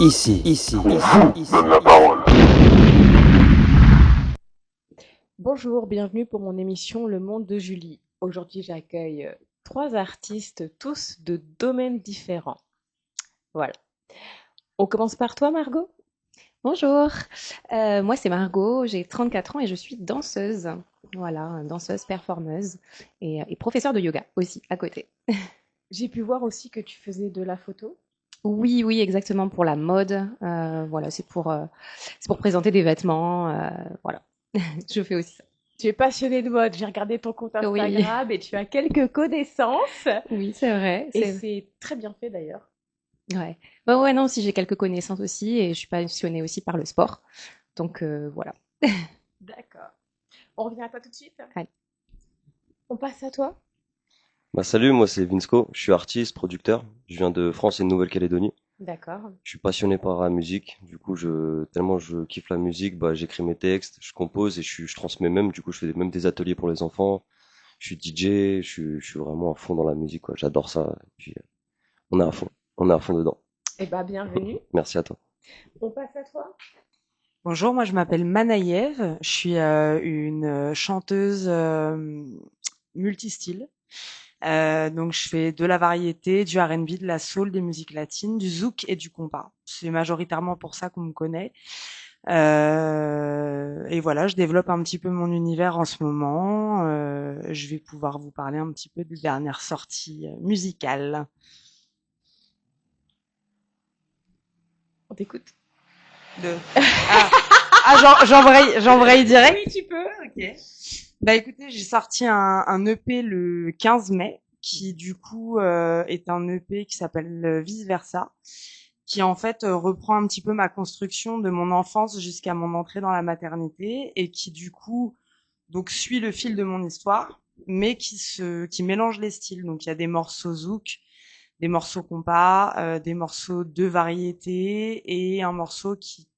Donne la parole. Bonjour, bienvenue pour mon émission Le Monde de Julie. Aujourd'hui, j'accueille trois artistes, tous de domaines différents. Voilà. On commence par toi, Margot? Bonjour, moi c'est Margot, j'ai 34 ans et je suis danseuse. Voilà, danseuse, performeuse et professeure de yoga aussi à côté. J'ai pu voir aussi que tu faisais de la photo. Oui, oui, exactement pour la mode. Voilà, c'est pour présenter des vêtements. Voilà, je fais aussi ça. Tu es passionnée de mode, j'ai regardé ton compte Oui, Instagram et tu as quelques connaissances. oui, c'est vrai. Et c'est très bien fait d'ailleurs. Ouais. Bah ouais, non, si j'ai quelques connaissances aussi et je suis passionnée aussi par le sport. Donc voilà. D'accord. On revient à toi tout de suite? Allez. On passe à toi? Salut, moi c'est Vinsco, je suis artiste, producteur, je viens de France et de Nouvelle-Calédonie. D'accord. Je suis passionné par la musique, du coup tellement je kiffe la musique, j'écris mes textes, je compose et je transmets même, du coup je fais même des ateliers pour les enfants, je suis DJ, je suis vraiment à fond dans la musique, quoi, j'adore ça, et puis on est à fond, on est à fond dedans. Eh bien, bienvenue. Merci à toi. On passe à toi? Bonjour, moi je m'appelle Manaïev, je suis une chanteuse multistyle. Donc je fais de la variété, du R&B, de la soul, des musiques latines, du zouk et du compas. C'est majoritairement pour ça qu'on me connaît. Et voilà, je développe un petit peu mon univers en ce moment. Je vais pouvoir vous parler un petit peu des dernières sorties musicales. On t'écoute. J'embraye direct. Oui, tu peux. Ok. Bah écoutez, j'ai sorti un EP le 15 mai, qui du coup est un EP qui s'appelle Vice Versa, qui en fait reprend un petit peu ma construction de mon enfance jusqu'à mon entrée dans la maternité et qui du coup donc suit le fil de mon histoire, mais qui mélange les styles. Donc il y a des morceaux zouk, des morceaux compas, des morceaux de variété et un morceau qui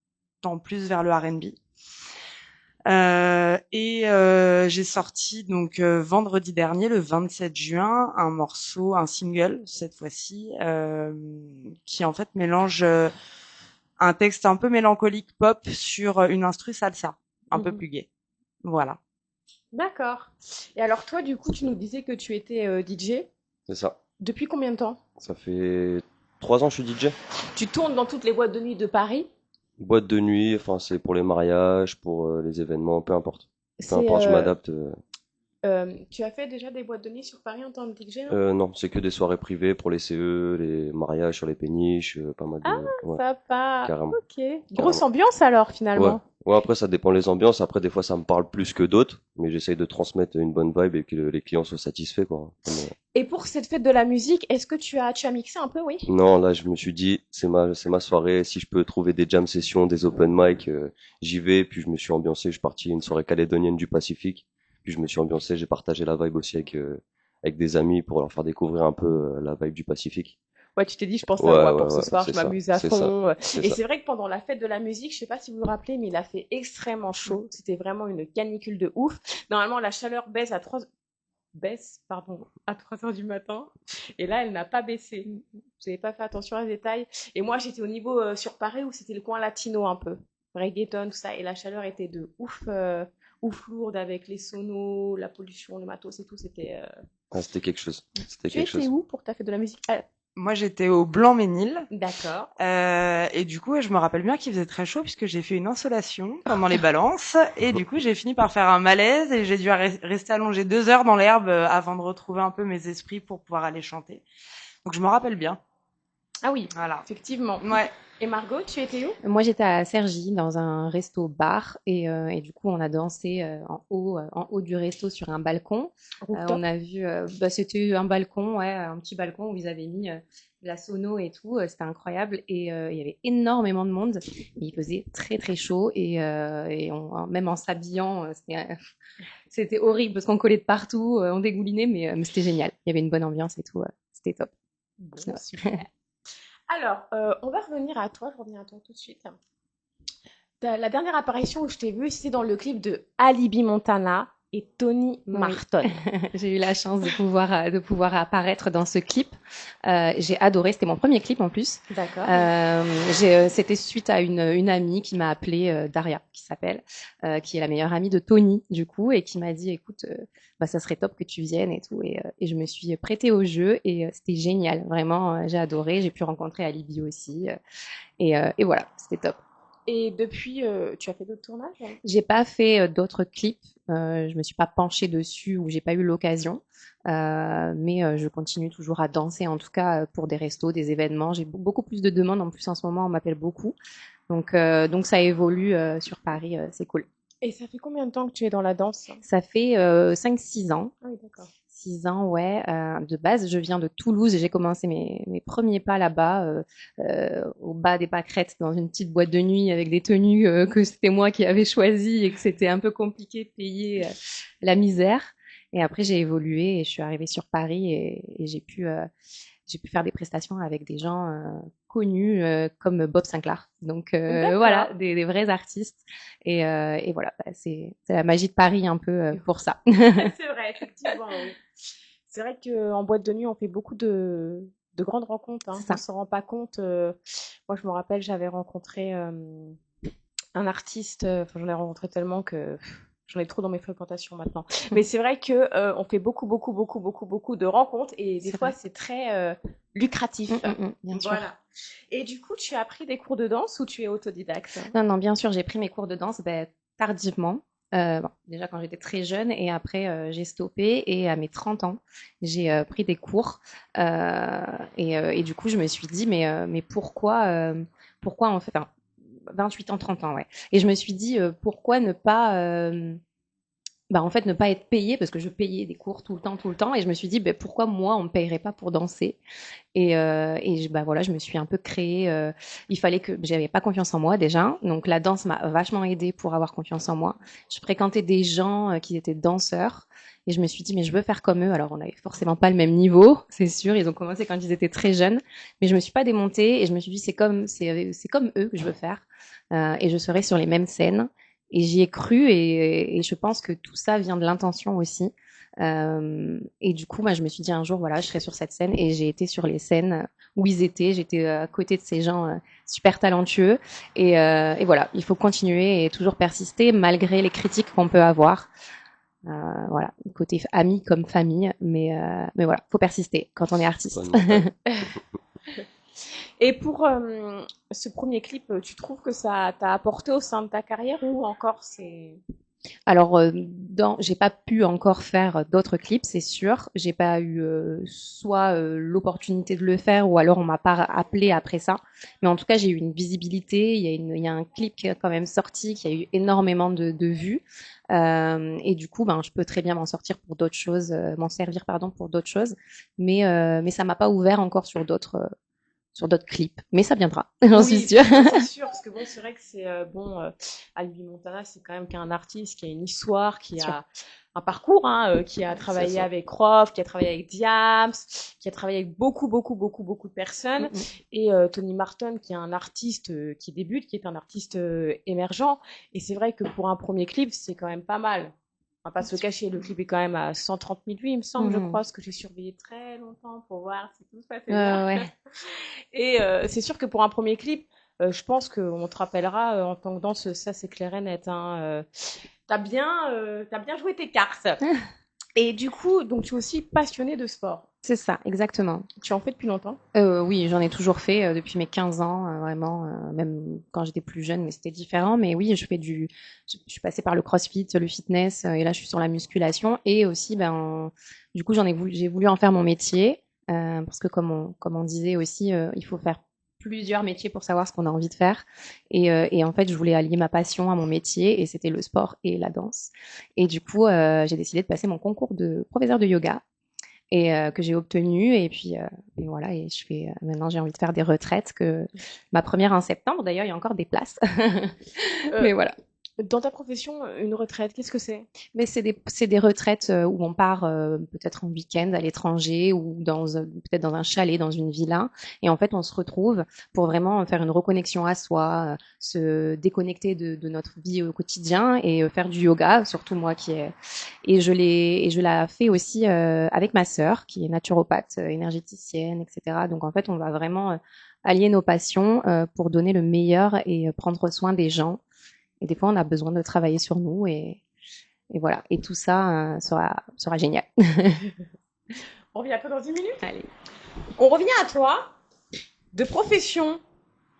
tend plus vers le R&B. J'ai sorti donc vendredi dernier, le 27 juin, un single cette fois-ci, qui en fait mélange un texte un peu mélancolique pop sur une instru salsa, un peu plus gai. Voilà. D'accord. Et alors toi, du coup, tu nous disais que tu étais DJ. C'est ça. Depuis combien de temps? Ça fait 3 ans que je suis DJ. Tu tournes dans toutes les boîtes de nuit de Paris. Boîte de nuit, enfin c'est pour les mariages, pour les événements, peu importe. Peu C'est, importe, je m'adapte. tu as fait déjà des boîtes de nuit sur Paris en tant que DJ, non? Non, c'est que des soirées privées pour les CE, les mariages sur les péniches, pas mal de... Ah, Ouais, sympa. carrément. Ok. Grosse ambiance alors, Ouais. finalement. Ouais, après ça dépend les ambiances. Après des fois ça me parle plus que d'autres, mais j'essaye de transmettre une bonne vibe et que les clients soient satisfaits, quoi. Et pour cette fête de la musique, est-ce que tu as mixé un peu, oui? Non, là je me suis dit c'est ma soirée. Si je peux trouver des jam sessions, des open mic, j'y vais. Puis je me suis ambiancé. Je suis parti à une soirée calédonienne du Pacifique. Puis je me suis ambiancé. J'ai partagé la vibe aussi avec des amis pour leur faire découvrir un peu la vibe du Pacifique. Ouais, tu t'es dit, je pense à Ouais, moi ouais, pour ce ouais, soir, je c'est ça, m'amuse à c'est fond. c'est Et ça. c'est vrai que pendant la fête de la musique, je sais pas si vous vous rappelez, mais il a fait extrêmement chaud. C'était vraiment une canicule de ouf. Normalement, la chaleur baisse, à 3 heures du matin. Et là, elle n'a pas baissé. Vous n'avez pas fait attention à ce détail. Et moi, j'étais au niveau sur Paris où c'était le coin latino un peu. Reggaeton, tout ça. Et la chaleur était de ouf, ouf lourde avec les sonos, la pollution, le matos et tout. C'était. Ah, c'était quelque chose. C'était Tu quelque étais chose. où pour ta fête de la musique? Ah, Moi j'étais au Blanc-Ménil. d'accord. Et du coup, je me rappelle bien qu'il faisait très chaud puisque j'ai fait une insolation pendant les balances et du coup, j'ai fini par faire un malaise et j'ai dû rester allongée 2 heures dans l'herbe avant de retrouver un peu mes esprits pour pouvoir aller chanter. Donc je me rappelle bien. Ah oui, Voilà. effectivement. Ouais. Et Margot, tu étais où? Moi, j'étais à Cergy dans un resto-bar et du coup, on a dansé en haut du resto sur un balcon. Rooftop. On a vu, c'était un balcon, ouais, un petit balcon où ils avaient mis de la sono et tout. C'était incroyable et il y avait énormément de monde. Il faisait très très chaud même en s'habillant, c'était horrible parce qu'on collait de partout, on dégoulinait, mais c'était génial. Il y avait une bonne ambiance et tout. C'était top. Bon, Ouais. super. Alors, on va revenir à toi. Je reviens à toi tout de suite. La dernière apparition où je t'ai vue, c'était dans le clip de Alibi Montana. et Tony Oui. Marton. J'ai eu la chance de pouvoir apparaître dans ce clip. J'ai adoré, c'était mon premier clip en plus. D'accord. C'était suite à une amie qui m'a appelée, Daria, qui s'appelle, qui est la meilleure amie de Tony, du coup, et qui m'a dit, écoute, bah, ça serait top que tu viennes et tout. Et je me suis prêtée au jeu et c'était génial. Vraiment, j'ai adoré. J'ai pu rencontrer Alibi aussi. Et voilà, c'était top. Et depuis, tu as fait d'autres tournages? J'ai pas fait d'autres clips. Je me suis pas penchée dessus ou j'ai pas eu l'occasion. Mais je continue toujours à danser, en tout cas pour des restos, des événements. J'ai beaucoup plus de demandes. En plus, en ce moment, on m'appelle beaucoup. Donc ça évolue sur Paris. C'est cool. Et ça fait combien de temps que tu es dans la danse? Ça fait 5-6 ans. Ah oui, d'accord. 6 ans, ouais. De base, je viens de Toulouse et j'ai commencé mes premiers pas là-bas, au bas des Pâquerettes, dans une petite boîte de nuit avec des tenues que c'était moi qui avais choisies et que c'était un peu compliqué de payer la misère. Et après, j'ai évolué et je suis arrivée sur Paris et j'ai pu faire des prestations avec des gens connus comme Bob Sinclair. Donc D'accord. voilà, des vrais artistes. Et voilà, bah, c'est la magie de Paris un peu pour ça. C'est vrai, effectivement, oui. C'est vrai qu'en boîte de nuit, on fait beaucoup de grandes rencontres, hein. C'est On ça. s'en rend pas compte. Moi, je me rappelle, j'avais rencontré un artiste. Enfin, j'en ai rencontré tellement que j'en ai trop dans mes fréquentations maintenant. Mais c'est vrai que on fait beaucoup de rencontres et des C'est fois, vrai. c'est très lucratif. Bien sûr. Voilà. Et du coup, tu as pris des cours de danse ou tu es autodidacte? Non, non, bien sûr, j'ai pris mes cours de danse tardivement. Bon, déjà quand j'étais très jeune et après j'ai stoppé et à mes 30 ans, j'ai pris des cours et du coup je me suis dit mais pourquoi en fait, enfin, 28 ans, 30 ans, ouais. Et je me suis dit pourquoi ne pas bah, en fait, ne pas être payée parce que je payais des cours tout le temps. Et je me suis dit, bah, pourquoi moi, on me payerait pas pour danser? Bah, voilà, je me suis un peu créée. Il fallait que j'avais pas confiance en moi déjà, donc la danse m'a vachement aidée pour avoir confiance en moi. Je fréquentais des gens qui étaient danseurs et je me suis dit, mais je veux faire comme eux. Alors, on n'avait forcément pas le même niveau, c'est sûr. Ils ont commencé quand ils étaient très jeunes, mais je me suis pas démontée et je me suis dit, c'est comme eux que je veux faire et je serai sur les mêmes scènes. Et j'y ai cru et je pense que tout ça vient de l'intention aussi. Et du coup, moi, je me suis dit un jour, voilà, je serai sur cette scène et j'ai été sur les scènes où ils étaient. J'étais à côté de ces gens super talentueux et voilà, il faut continuer et toujours persister malgré les critiques qu'on peut avoir. Voilà, côté ami comme famille, mais voilà, faut persister quand on est artiste. Et pour ce premier clip, tu trouves que ça t'a apporté au sein de ta carrière ou encore c'est... Alors, j'ai pas pu encore faire d'autres clips, c'est sûr. J'ai pas eu soit l'opportunité de le faire, ou alors on m'a pas appelé après ça. Mais en tout cas, j'ai eu une visibilité. Il y a un clip qui est quand même sorti, qui a eu énormément de vues. Et du coup, ben, je peux très bien m'en sortir pour d'autres choses, m'en servir, pardon, pour d'autres choses. Mais ça m'a pas ouvert encore sur d'autres clips. Mais ça viendra, j'en suis Oui, sûre. c'est sûr, parce que bon, c'est vrai que c'est bon, Albi Montana, c'est quand même qu'un artiste qui a une histoire, qui Bien sûr. a un parcours, hein, qui a C'est travaillé ça. avec Croft, qui a travaillé avec Diams, qui a travaillé avec beaucoup de personnes, et Tony Marton, qui est un artiste qui débute, qui est un artiste émergent. Et c'est vrai que pour un premier clip, c'est quand même pas mal. On va pas se cacher, le clip est quand même à 130 000 vues, il me semble, je crois, parce que j'ai surveillé très longtemps pour voir si tout se passait bien. Ouais. Et c'est sûr que pour un premier clip, je pense qu'on te rappellera en tant que danseuse, ça c'est clair et net, hein. T'as bien joué tes cartes. Et du coup, donc tu es aussi passionnée de sport. C'est ça, exactement. Tu en fais depuis longtemps? Oui, j'en ai toujours fait depuis mes 15 ans, vraiment, même quand j'étais plus jeune, mais c'était différent. Mais oui, je suis passée par le CrossFit, le fitness, et là, je suis sur la musculation. Et aussi, du coup, j'ai voulu en faire mon métier, parce que comme on disait aussi, il faut faire plusieurs métiers pour savoir ce qu'on a envie de faire. Et en fait, je voulais allier ma passion à mon métier, et c'était le sport et la danse. Et du coup, j'ai décidé de passer mon concours de professeur de yoga et que j'ai obtenu et voilà et je fais maintenant j'ai envie de faire des retraites que ma première en septembre d'ailleurs il y a encore des places Euh, mais voilà. Dans ta profession, une retraite, qu'est-ce que c'est? Mais c'est des retraites où on part peut-être en week-end à l'étranger ou peut-être dans un chalet, dans une villa. Et en fait, on se retrouve pour vraiment faire une reconnexion à soi, se déconnecter de notre vie au quotidien et faire du yoga, surtout moi qui est. Et je l'ai fait aussi avec ma sœur qui est naturopathe, énergéticienne, etc. Donc en fait, on va vraiment allier nos passions pour donner le meilleur et prendre soin des gens. Et des fois, on a besoin de travailler sur nous et voilà. Et tout ça sera génial. On revient un peu dans 10 minutes. Allez. On revient à toi, de profession.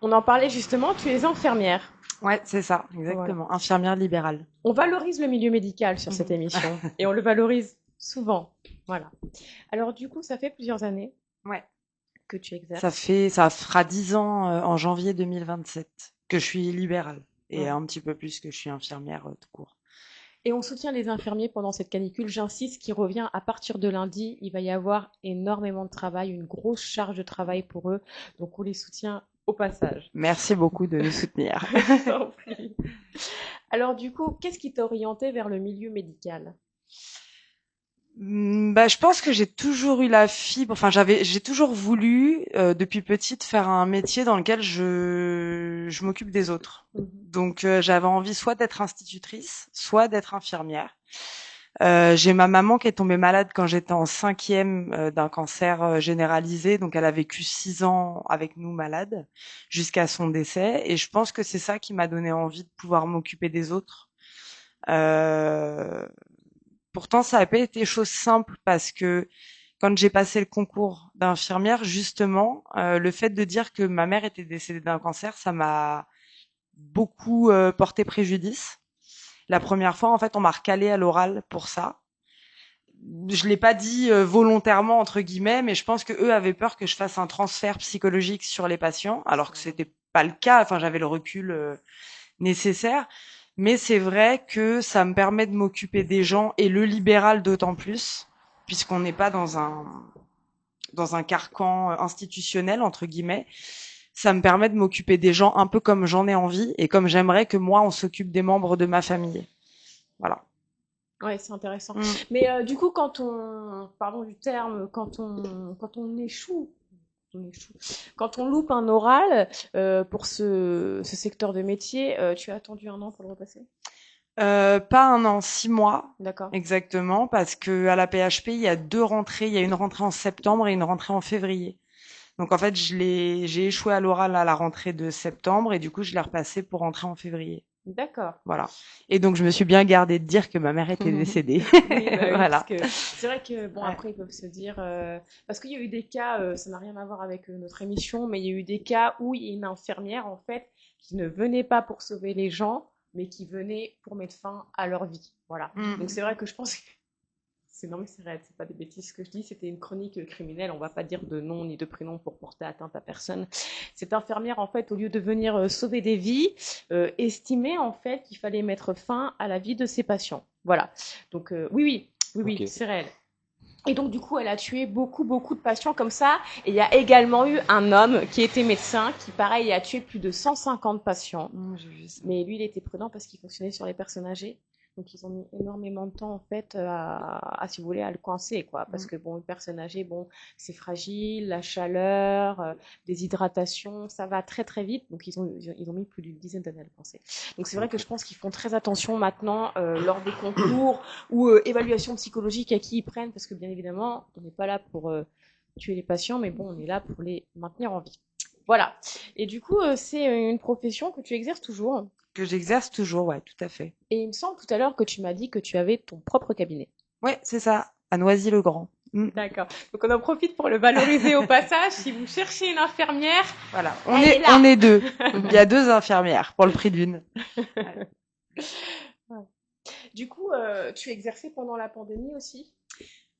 On en parlait justement, tu es infirmière. Ouais, c'est ça, exactement. Infirmière libérale. On valorise le milieu médical sur cette émission et on le valorise souvent. Voilà. Alors du coup, ça fait plusieurs années Ouais. que tu exerces. Ça fera 10 ans en janvier 2027 que je suis libérale et un petit peu plus que je suis infirmière tout court. Et on soutient les infirmiers pendant cette canicule. J'insiste, qui revient à partir de lundi. Il va y avoir énormément de travail, une grosse charge de travail pour eux. Donc on les soutient au passage. Merci beaucoup de nous soutenir. Alors du coup, qu'est-ce qui t'a orienté vers le milieu médical? Bah, je pense que j'ai toujours eu la fibre. Enfin, j'ai toujours voulu depuis petite faire un métier dans lequel je m'occupe des autres. Donc, j'avais envie soit d'être institutrice, soit d'être infirmière. J'ai ma maman qui est tombée malade quand j'étais en 5e d'un cancer généralisé, donc elle a vécu 6 ans avec nous malade jusqu'à son décès. Et je pense que c'est ça qui m'a donné envie de pouvoir m'occuper des autres. Pourtant, ça n'a pas été chose simple parce que quand j'ai passé le concours d'infirmière, justement, le fait de dire que ma mère était décédée d'un cancer, ça m'a beaucoup porté préjudice. La première fois, en fait, on m'a recalé à l'oral pour ça. Je l'ai pas dit volontairement entre guillemets, mais je pense que eux avaient peur que je fasse un transfert psychologique sur les patients, alors que c'était pas le cas. Enfin, j'avais le recul nécessaire. Mais c'est vrai que ça me permet de m'occuper des gens et le libéral d'autant plus, puisqu'on n'est pas dans un carcan institutionnel entre guillemets. Ça me permet de m'occuper des gens un peu comme j'en ai envie et comme j'aimerais que moi on s'occupe des membres de ma famille. Voilà. Ouais, c'est intéressant. Mais du coup, pardon du terme, quand on échoue, quand on loupe un oral pour ce secteur de métier, tu as attendu 1 an pour le repasser? Pas 1 an, 6 mois. D'accord. Exactement, parce que à la PHP, il y a 2 rentrées. Il y a une rentrée en septembre et une rentrée en février. Donc en fait, j'ai échoué à l'oral à la rentrée de septembre et du coup, je l'ai repassé pour rentrer en février. D'accord. Voilà. Et donc, je me suis bien gardée de dire que ma mère était décédée. Oui, bah oui, voilà. parce que c'est vrai que, bon, après, ils peuvent se dire... parce qu'il y a eu des cas, ça n'a rien à voir avec notre émission, mais il y a eu des cas où il y a une infirmière, en fait, qui ne venait pas pour sauver les gens, mais qui venait pour mettre fin à leur vie. Voilà. Donc, c'est vrai que je pense que... Non, mais c'est vrai, c'est pas des bêtises que je dis, c'était une chronique criminelle, on va pas dire de nom ni de prénom pour porter atteinte à personne. Cette infirmière, en fait, au lieu de venir sauver des vies, estimait en fait qu'il fallait mettre fin à la vie de ses patients. Voilà. Donc, oui, okay. C'est réel. Et donc, du coup, elle a tué beaucoup de patients comme ça. Et il y a également eu un homme qui était médecin, qui, pareil, a tué plus de 150 patients. Mais lui, il était prudent parce qu'il fonctionnait sur les personnes âgées. Donc, ils ont mis énormément de temps, en fait, si vous voulez, à le coincer, quoi. Parce que, bon, une personne âgée, bon, c'est fragile, la chaleur, déshydratation, ça va très, très vite. Donc, ils ont mis plus d'une dizaine d'années à le coincer. Donc, c'est vrai que je pense qu'ils font très attention maintenant, lors des concours ou évaluation psychologique à qui ils prennent. Parce que, bien évidemment, on n'est pas là pour tuer les patients, mais bon, on est là pour les maintenir en vie. Voilà. Et du coup, c'est une profession que tu exerces toujours. Que j'exerce toujours, ouais, tout à fait. Et il me semble tout à l'heure que tu m'as dit que tu avais ton propre cabinet. Ouais, c'est ça, à Noisy-le-Grand. D'accord. Donc on en profite pour le valoriser au passage. Si vous cherchez une infirmière, voilà, on est 2. Il y a 2 infirmières pour le prix d'une. Du coup, tu exerçais pendant la pandémie aussi?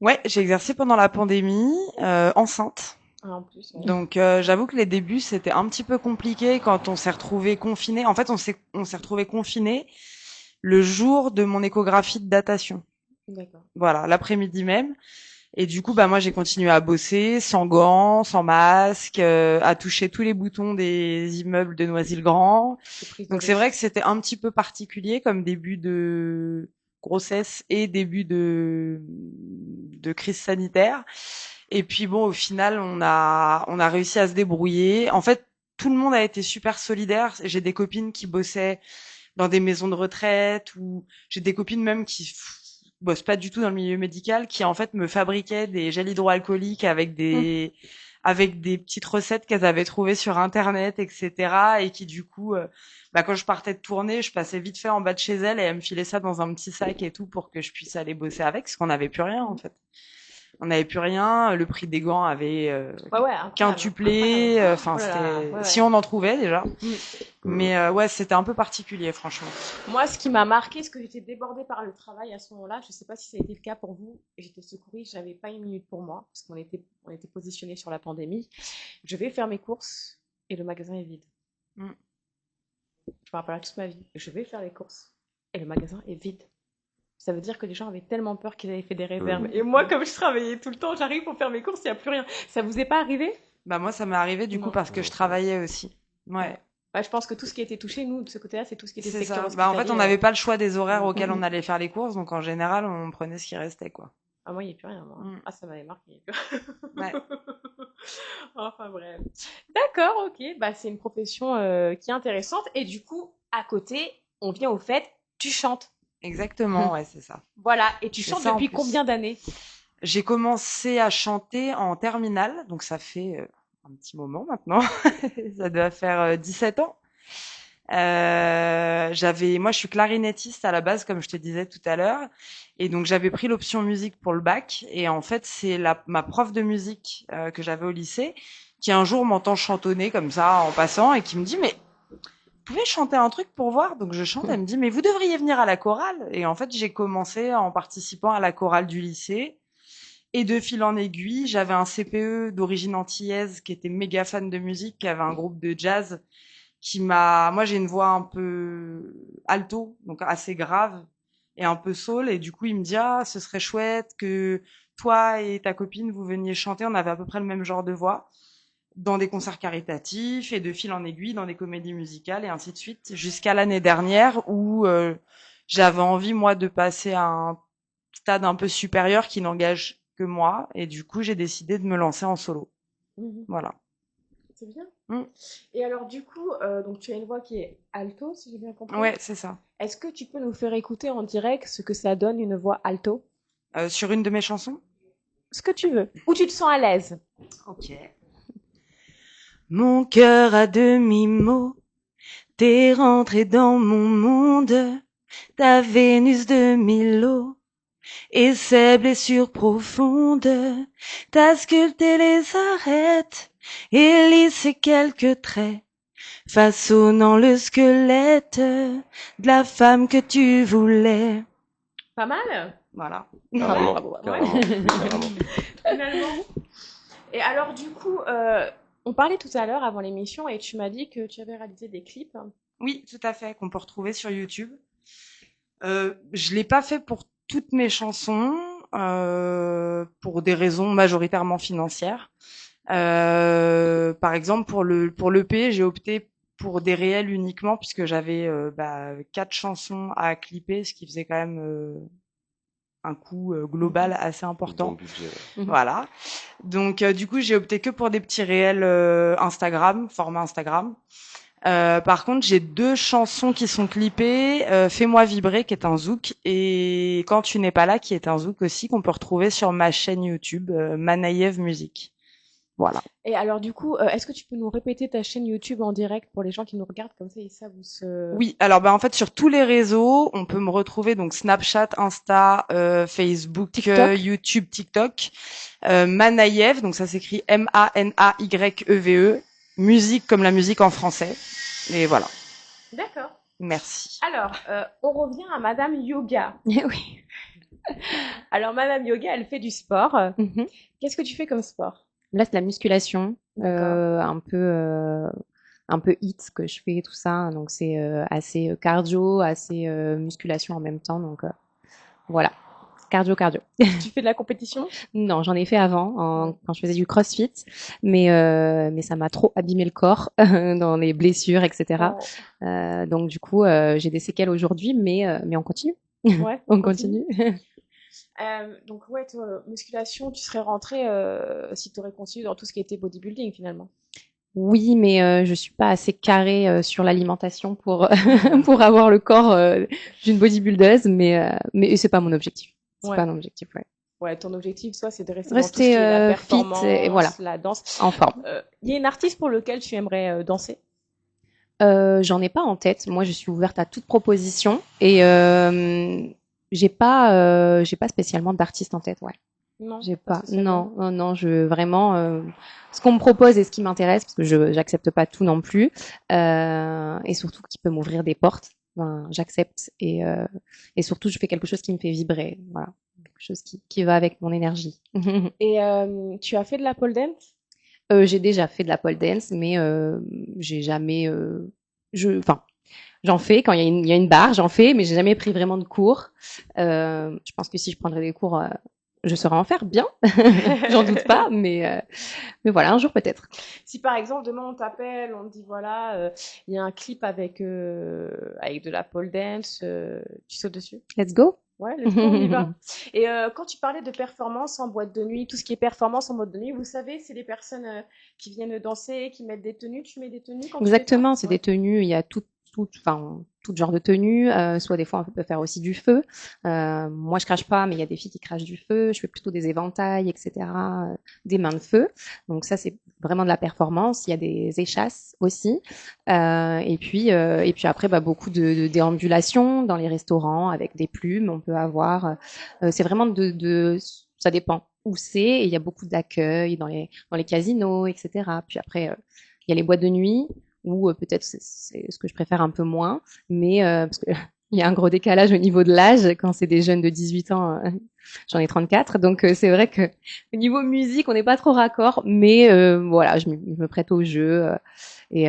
Ouais, j'ai exercé pendant la pandémie, enceinte. En plus, ouais. Donc j'avoue que les débuts c'était un petit peu compliqué quand on s'est retrouvé confiné. En fait, on s'est retrouvé confiné le jour de mon échographie de datation. D'accord. Voilà, l'après-midi même. Et du coup, bah moi, j'ai continué à bosser sans gants, sans masque, à toucher tous les boutons des immeubles de Noisy-le-Grand. Donc c'est vrai que c'était un petit peu particulier comme début de grossesse et début de crise sanitaire. Et puis bon, au final, on a réussi à se débrouiller. En fait, tout le monde a été super solidaire. J'ai des copines qui bossaient dans des maisons de retraite, ou j'ai des copines même qui bossent pas du tout dans le milieu médical, qui en fait me fabriquaient des gels hydroalcooliques avec des petites recettes qu'elles avaient trouvées sur internet, etc. Et qui du coup, bah, quand je partais de tournée, je passais vite fait en bas de chez elles et elles me filaient ça dans un petit sac et tout pour que je puisse aller bosser avec, parce qu'on n'avait plus rien en fait. On n'avait plus rien, le prix des gants avait quintuplé, enfin c'était si on en trouvait déjà. Mais ouais, c'était un peu particulier franchement. Moi, ce qui m'a marqué, c'est que j'étais débordée par le travail à ce moment-là. Je ne sais pas si ça a été le cas pour vous. J'étais secouriste, j'avais pas une minute pour moi parce on était positionné sur la pandémie. Je vais faire mes courses et le magasin est vide. Je me rappelle toute ma vie. Je vais faire les courses et le magasin est vide. Ça veut dire que les gens avaient tellement peur qu'ils avaient fait des réserves. Et moi, comme je travaillais tout le temps, j'arrive pour faire mes courses, il n'y a plus rien. Ça vous est pas arrivé? Bah moi, ça m'est arrivé du coup parce que je travaillais aussi. Ouais. Bah, je pense que tout ce qui a été touché, nous, de ce côté-là, c'est tout ce qui était secteur hospitalier. Bah en fait, on n'avait pas le choix des horaires auxquels on allait faire les courses, donc en général, on prenait ce qui restait, quoi. Ah, moi, il n'y a plus rien. Moi. Ah, ça m'avait marqué. Ouais. Enfin, bref. D'accord, ok. Bah, c'est une profession qui est intéressante. Et du coup, à côté, on vient au fait, tu chantes. Exactement, ouais, c'est ça. Voilà. Et tu chantes depuis combien d'années? J'ai commencé à chanter en terminale, donc ça fait un petit moment maintenant. Ça doit faire 17 ans. Moi, je suis clarinettiste à la base, comme je te disais tout à l'heure, et donc j'avais pris l'option musique pour le bac. Et en fait, c'est ma prof de musique que j'avais au lycée qui un jour m'entend chantonner comme ça en passant et qui me dit mais vous pouvez chanter un truc pour voir? Donc je chante, elle me dit mais vous devriez venir à la chorale. Et en fait, j'ai commencé en participant à la chorale du lycée. Et de fil en aiguille, j'avais un CPE d'origine antillaise qui était méga fan de musique, qui avait un groupe de jazz moi j'ai une voix un peu alto, donc assez grave et un peu soul. Et du coup, il me dit, ah, ce serait chouette que toi et ta copine, vous veniez chanter. On avait à peu près le même genre de voix dans des concerts caritatifs et de fil en aiguille dans des comédies musicales et ainsi de suite, jusqu'à l'année dernière où j'avais envie, moi, de passer à un stade un peu supérieur qui n'engage que moi. Et du coup, j'ai décidé de me lancer en solo. Voilà. C'est bien. Et alors, du coup, donc tu as une voix qui est alto, si j'ai bien compris. Ouais, c'est ça. Est-ce que tu peux nous faire écouter en direct ce que ça donne une voix alto? Sur une de mes chansons? Ce que tu veux. Où tu te sens à l'aise. Ok. Mon cœur à demi-mot, t'es rentré dans mon monde, ta Vénus de Milo, et ses blessures profondes, t'as sculpté les arêtes, et lissé quelques traits, façonnant le squelette de la femme que tu voulais. Pas mal? Voilà. Carrément. Finalement. Et alors, du coup, on parlait tout à l'heure avant l'émission et tu m'as dit que tu avais réalisé des clips. Oui, tout à fait, qu'on peut retrouver sur YouTube. Je l'ai pas fait pour toutes mes chansons, pour des raisons majoritairement financières. Par exemple, pour l'EP, j'ai opté pour des réels uniquement puisque j'avais 4 chansons à clipper, ce qui faisait quand même un coût global assez important. Bon budget, ouais. Voilà. Donc du coup, j'ai opté que pour des petits réels Instagram, format Instagram. Par contre, j'ai 2 chansons qui sont clippées, Fais-moi vibrer qui est un zouk et Quand tu n'es pas là qui est un zouk aussi qu'on peut retrouver sur ma chaîne YouTube Manaïev Musique. Voilà. Et alors du coup, est-ce que tu peux nous répéter ta chaîne YouTube en direct pour les gens qui nous regardent comme ça ils savent où se... Oui, alors en fait sur tous les réseaux, on peut me retrouver donc Snapchat, Insta, Facebook, YouTube, TikTok, Manaïev, donc ça s'écrit ManaYEVE, musique comme la musique en français. Et voilà. D'accord. Merci. Alors, on revient à Madame Yoga. Oui. Alors Madame Yoga, elle fait du sport. Qu'est-ce que tu fais comme sport? Là, c'est la musculation, un peu hit que je fais, tout ça. Donc, c'est assez cardio, assez musculation en même temps. Donc, voilà. cardio, cardio. Tu fais de la compétition? Non, j'en ai fait avant, quand je faisais du crossfit, mais ça m'a trop abîmé le corps dans les blessures, etc. Oh. Donc du coup, j'ai des séquelles aujourd'hui, mais on continue. Ouais, On continue. Donc ouais, toi, musculation, tu serais rentrée si tu aurais continué dans tout ce qui était bodybuilding finalement. Oui, mais je suis pas assez carrée sur l'alimentation pour pour avoir le corps d'une bodybuildeuse, mais c'est pas mon objectif. C'est Ouais. pas mon objectif, ouais. Ouais, ton objectif, soit c'est de rester dans tout ce Rester qui est la fit et voilà, performance, la danse. en forme. Il y a une artiste pour lequel tu aimerais danser? J'en ai pas en tête. Moi, je suis ouverte à toute proposition et j'ai pas spécialement d'artiste en tête, ouais. Non, J'ai pas pas. spécialement. Non, je vraiment ce qu'on me propose et ce qui m'intéresse parce que je j'accepte pas tout non plus et surtout qui peut m'ouvrir des portes. Ben, j'accepte et surtout je fais quelque chose qui me fait vibrer. Voilà, quelque chose qui va avec mon énergie. Et tu as fait de la pole dance? J'ai déjà fait de la pole dance, mais j'ai jamais enfin j'en fais quand il y a une barre, j'en fais, mais j'ai jamais pris vraiment de cours. Je pense que si je prendrais des cours, je saurais en faire bien, j'en doute pas, mais voilà, un jour peut-être. Si par exemple demain on t'appelle, on te dit voilà, il y a un clip avec de la pole dance, tu sautes dessus? Let's go. Ouais, let's go, on y va. Et quand tu parlais de performance en boîte de nuit, tout ce qui est performance en boîte de nuit, vous savez, c'est les personnes qui viennent danser, qui mettent des tenues. Tu mets des tenues quand tu fais ça? Exactement, c'est Ouais. des tenues, il y a enfin, tout genre de tenues, soit des fois on peut faire aussi du feu. Moi je crache pas, mais il y a des filles qui crachent du feu, je fais plutôt des éventails, etc., des mains de feu. Donc ça c'est vraiment de la performance, il y a des échasses aussi. Et puis après bah, beaucoup de déambulations dans les restaurants avec des plumes, on peut avoir. C'est vraiment ça dépend où c'est, et il y a beaucoup d'accueil dans les casinos, etc. Puis après, il y a les boîtes de nuit, où peut-être c'est ce que je préfère un peu moins, mais parce que il y a un gros décalage au niveau de l'âge. Quand c'est des jeunes de 18 ans, j'en ai 34, donc c'est vrai que au niveau musique, on n'est pas trop raccord, mais voilà, je me prête au jeu et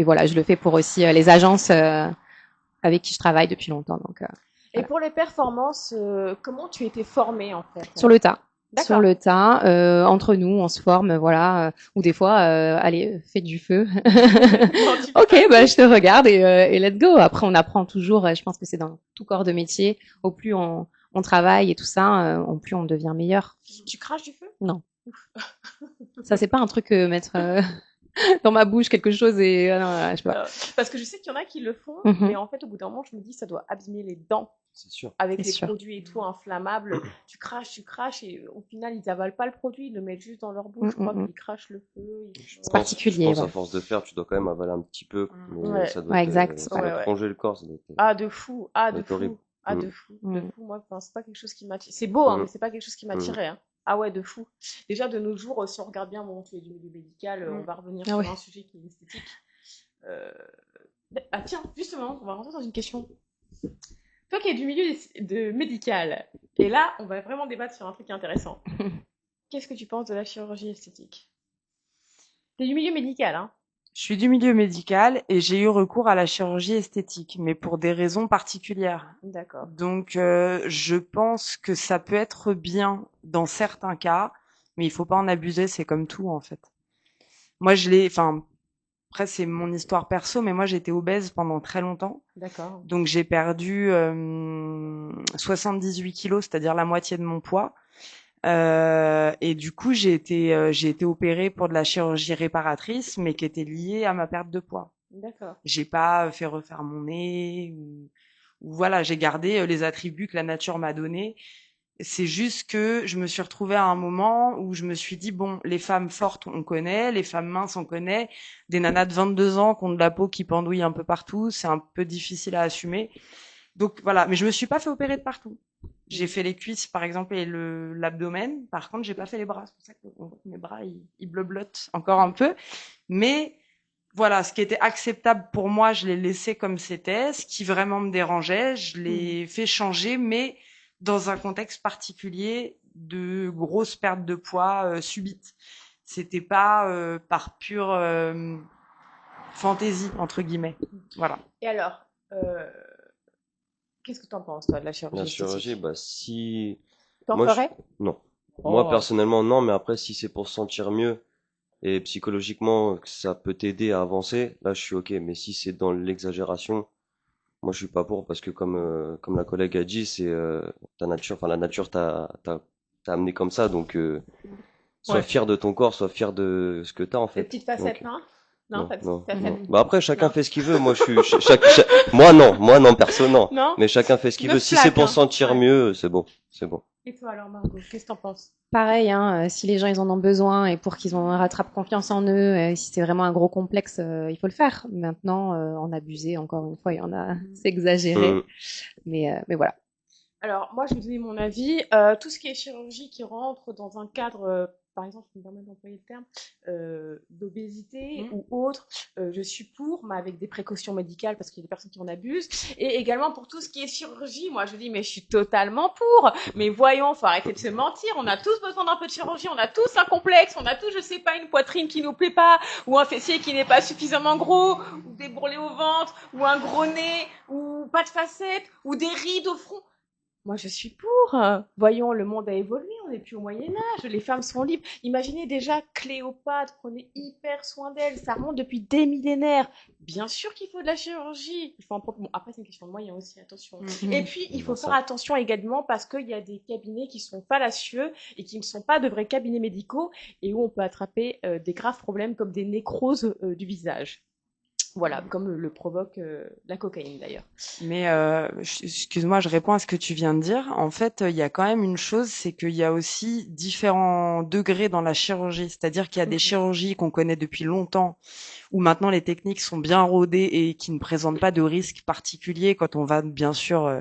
voilà, je le fais pour aussi les agences avec qui je travaille depuis longtemps. Donc Et voilà. pour les performances, comment tu étais formée en fait? Sur le tas. Sur D'accord. le tas, entre nous, on se forme, voilà, ou des fois, allez, fais du feu. Non, tu fais Ok, pas. bah je te regarde et let's go. Après, on apprend toujours. Je pense que c'est dans tout corps de métier. Au plus on travaille et tout ça, au plus on devient meilleur. Tu craches du feu? Non, ça c'est pas un truc mettre dans ma bouche quelque chose et non, je sais pas. Parce que je sais qu'il y en a qui le font, Mhm. mais en fait, au bout d'un moment, je me dis, ça doit abîmer les dents C'est sûr. avec C'est les sûr. produits et tout inflammables. Tu craches, et au final, ils avalent pas le produit, ils le mettent juste dans leur bouche. Je crois qu'ils crachent le feu. C'est particulier, Je pense ouais. à force de faire, tu dois quand même avaler un petit peu, mais Ouais. ça doit Ouais, te, exact. ça doit Ouais. te ronger le corps, ça doit être, Ah, de fou, ah, ça doit de être horrible. fou, ah, Mm. de fou, de Mm. fou. Moi, enfin, c'est pas quelque chose qui m'attire. C'est beau, hein, mais Mm. c'est pas quelque chose qui Mm. m'attirait, hein. Ah ouais, de fou. Déjà, de nos jours, si on regarde bien, bon, tu es du milieu médical, on va revenir Ah sur ouais. un sujet qui est esthétique. Euh, Ah tiens, justement, on va rentrer dans une question. Toi qui es du milieu de médical, et là, on va vraiment débattre sur un truc intéressant. Qu'est-ce que tu penses de la chirurgie esthétique? T'es du milieu médical, hein? Je suis du milieu médical et j'ai eu recours à la chirurgie esthétique, mais pour des raisons particulières. D'accord. Donc, je pense que ça peut être bien dans certains cas, mais il faut pas en abuser, c'est comme tout en fait. Moi, enfin, après c'est mon histoire perso, mais moi j'étais obèse pendant très longtemps. D'accord. Donc j'ai perdu 78 kilos, c'est-à-dire la moitié de mon poids. Et du coup, j'ai été opérée pour de la chirurgie réparatrice, mais qui était liée à ma perte de poids. D'accord. J'ai pas fait refaire mon nez ou voilà, j'ai gardé les attributs que la nature m'a donnés. C'est juste que je me suis retrouvée à un moment où je me suis dit bon, les femmes fortes on connaît, les femmes minces on connaît, des nanas de 22 ans qui ont de la peau qui pendouille un peu partout, c'est un peu difficile à assumer. Donc voilà, mais je me suis pas fait opérer de partout. J'ai fait les cuisses par exemple et l'abdomen. Par contre, j'ai pas fait les bras. C'est pour ça que on voit que mes bras ils bleu-bleutent encore un peu. Mais voilà, ce qui était acceptable pour moi, je l'ai laissé comme c'était. Ce qui vraiment me dérangeait, je l'ai fait changer, mais dans un contexte particulier de grosse perte de poids subite. C'était pas par pure fantaisie entre guillemets. Voilà. Et alors, Qu'est-ce que t'en penses, toi, de la La chirurgie chirurgie, esthétique? bah si, T'en moi je, ferais? non. Moi Oh. personnellement non, mais après si c'est pour se sentir mieux et psychologiquement que ça peut t'aider à avancer, là je suis ok. Mais si c'est dans l'exagération, moi je suis pas pour parce que comme la collègue a dit, c'est ta nature, enfin la nature t'a amené comme ça, donc sois Ouais. fier de ton corps, sois fier de ce que t'as en Des fait. petites facettes, Donc non? Non, non, pas de non, petites facettes. non. Bah après chacun Non. fait ce qu'il veut. Moi je suis moi non perso non. Non? Mais chacun fait ce qu'il veut. Neuf Si c'est plaques, pour se hein. sentir Ouais. mieux, c'est bon, c'est bon. Et toi alors, Margot, qu'est-ce que t'en penses? Pareil, hein, si les gens ils en ont besoin et pour qu'ils rattrapent confiance en eux, si c'est vraiment un gros complexe, il faut le faire. Maintenant, en abuser, encore une fois, il y en a, c'est exagéré. Hum, Mais voilà. Alors, moi, je vais donner mon avis. Tout ce qui est chirurgie qui rentre dans un cadre, par exemple, je me permets d'employer le terme, d'obésité ou autre, je suis pour, mais avec des précautions médicales parce qu'il y a des personnes qui en abusent. Et également pour tout ce qui est chirurgie, moi, je dis, mais je suis totalement pour. Mais voyons, faut arrêter de se mentir. On a tous besoin d'un peu de chirurgie. On a tous un complexe. On a tous, je sais pas, une poitrine qui nous plaît pas, ou un fessier qui n'est pas suffisamment gros, ou des bourrelets au ventre, ou un gros nez, ou pas de facettes, ou des rides au front. Moi, je suis pour. Voyons, le monde a évolué, on n'est plus au Moyen-Âge, les femmes sont libres. Imaginez déjà Cléopâtre prenait hyper soin d'elle, ça remonte depuis des millénaires. Bien sûr qu'il faut de la chirurgie. Il faut bon, après, c'est une question de moyens aussi, attention. Et puis, il faut bah, faire ça. attention également parce qu'il y a des cabinets qui sont fallacieux et qui ne sont pas de vrais cabinets médicaux et où on peut attraper des graves problèmes comme des nécroses du visage. Voilà, comme le provoque la cocaïne d'ailleurs. Mais excuse-moi, je réponds à ce que tu viens de dire. En fait, il y a quand même une chose, c'est qu'il y a aussi différents degrés dans la chirurgie. C'est-à-dire qu'il y a des chirurgies qu'on connaît depuis longtemps, où maintenant les techniques sont bien rodées et qui ne présentent pas de risques particuliers quand on va bien sûr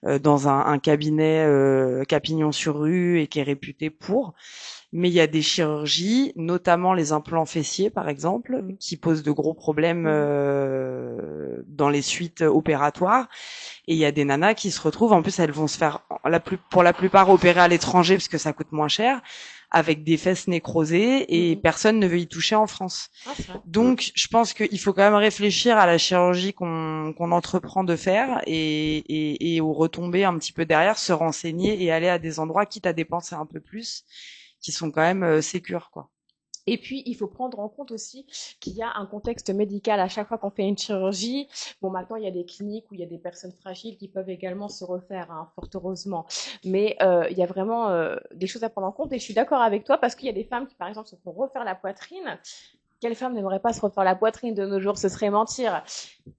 dans un cabinet Capignon sur rue et qui est réputé pour. Mais il y a des chirurgies, notamment les implants fessiers par exemple, qui posent de gros problèmes dans les suites opératoires. Et il y a des nanas qui se retrouvent, en plus elles vont se faire pour la plupart opérer à l'étranger parce que ça coûte moins cher, avec des fesses nécrosées et personne ne veut y toucher en France. Ah, c'est vrai. Donc je pense qu'il faut quand même réfléchir à la chirurgie qu'on entreprend de faire et aux retombées un petit peu derrière, se renseigner et aller à des endroits quitte à dépenser un peu plus, qui sont quand même sécures, quoi. Et puis, il faut prendre en compte aussi qu'il y a un contexte médical à chaque fois qu'on fait une chirurgie. Bon, maintenant, il y a des cliniques où il y a des personnes fragiles qui peuvent également se refaire, hein, fort heureusement. Mais il y a vraiment des choses à prendre en compte. Et je suis d'accord avec toi parce qu'il y a des femmes qui, par exemple, se font refaire la poitrine. Quelle femme n'aimerait pas se refaire la poitrine de nos jours? Ce serait mentir.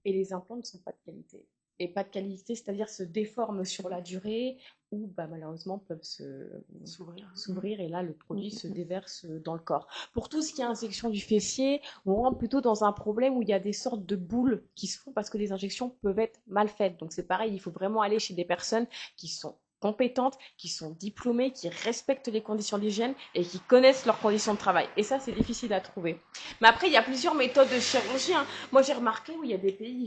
Et les implants ne sont pas de qualité. Et pas de qualité, c'est-à-dire se déforment sur la durée ou bah, malheureusement peuvent s'ouvrir et là le produit se déverse dans le corps. Pour tout ce qui est injection du fessier, on rentre plutôt dans un problème où il y a des sortes de boules qui se font parce que les injections peuvent être mal faites. Donc c'est pareil, il faut vraiment aller chez des personnes qui sont compétentes, qui sont diplômées, qui respectent les conditions d'hygiène et qui connaissent leurs conditions de travail. Et ça, c'est difficile à trouver. Mais après, il y a plusieurs méthodes de chirurgie, hein. Moi, j'ai remarqué où il y a des pays,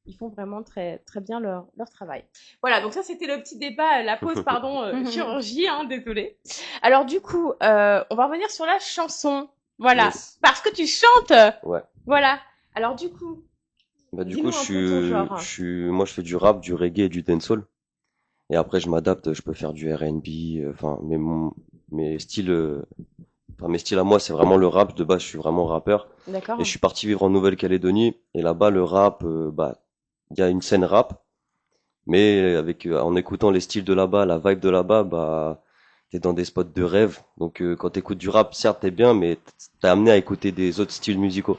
ils font vraiment très, très bien leur travail. Voilà, donc ça, c'était le petit débat, la pause, pardon, chirurgie, hein, désolé. Alors, du coup, on va revenir sur la chanson. Voilà, Yes. parce que tu chantes. Ouais. Voilà. Alors, du coup, Bah du dis-nous coup, un peu ton genre. moi je fais du rap, du reggae et du dancehall. Et après, je m'adapte, je peux faire du R&B, enfin, mes styles, mes styles à moi, c'est vraiment le rap. De base, je suis vraiment rappeur. D'accord. Et je suis parti vivre en Nouvelle-Calédonie. Et là-bas, le rap, bah, il y a une scène rap. Mais en écoutant les styles de là-bas, la vibe de là-bas, bah, t'es dans des spots de rêve. Donc, quand t'écoutes du rap, certes, t'es bien, mais t'es amené à écouter des autres styles musicaux.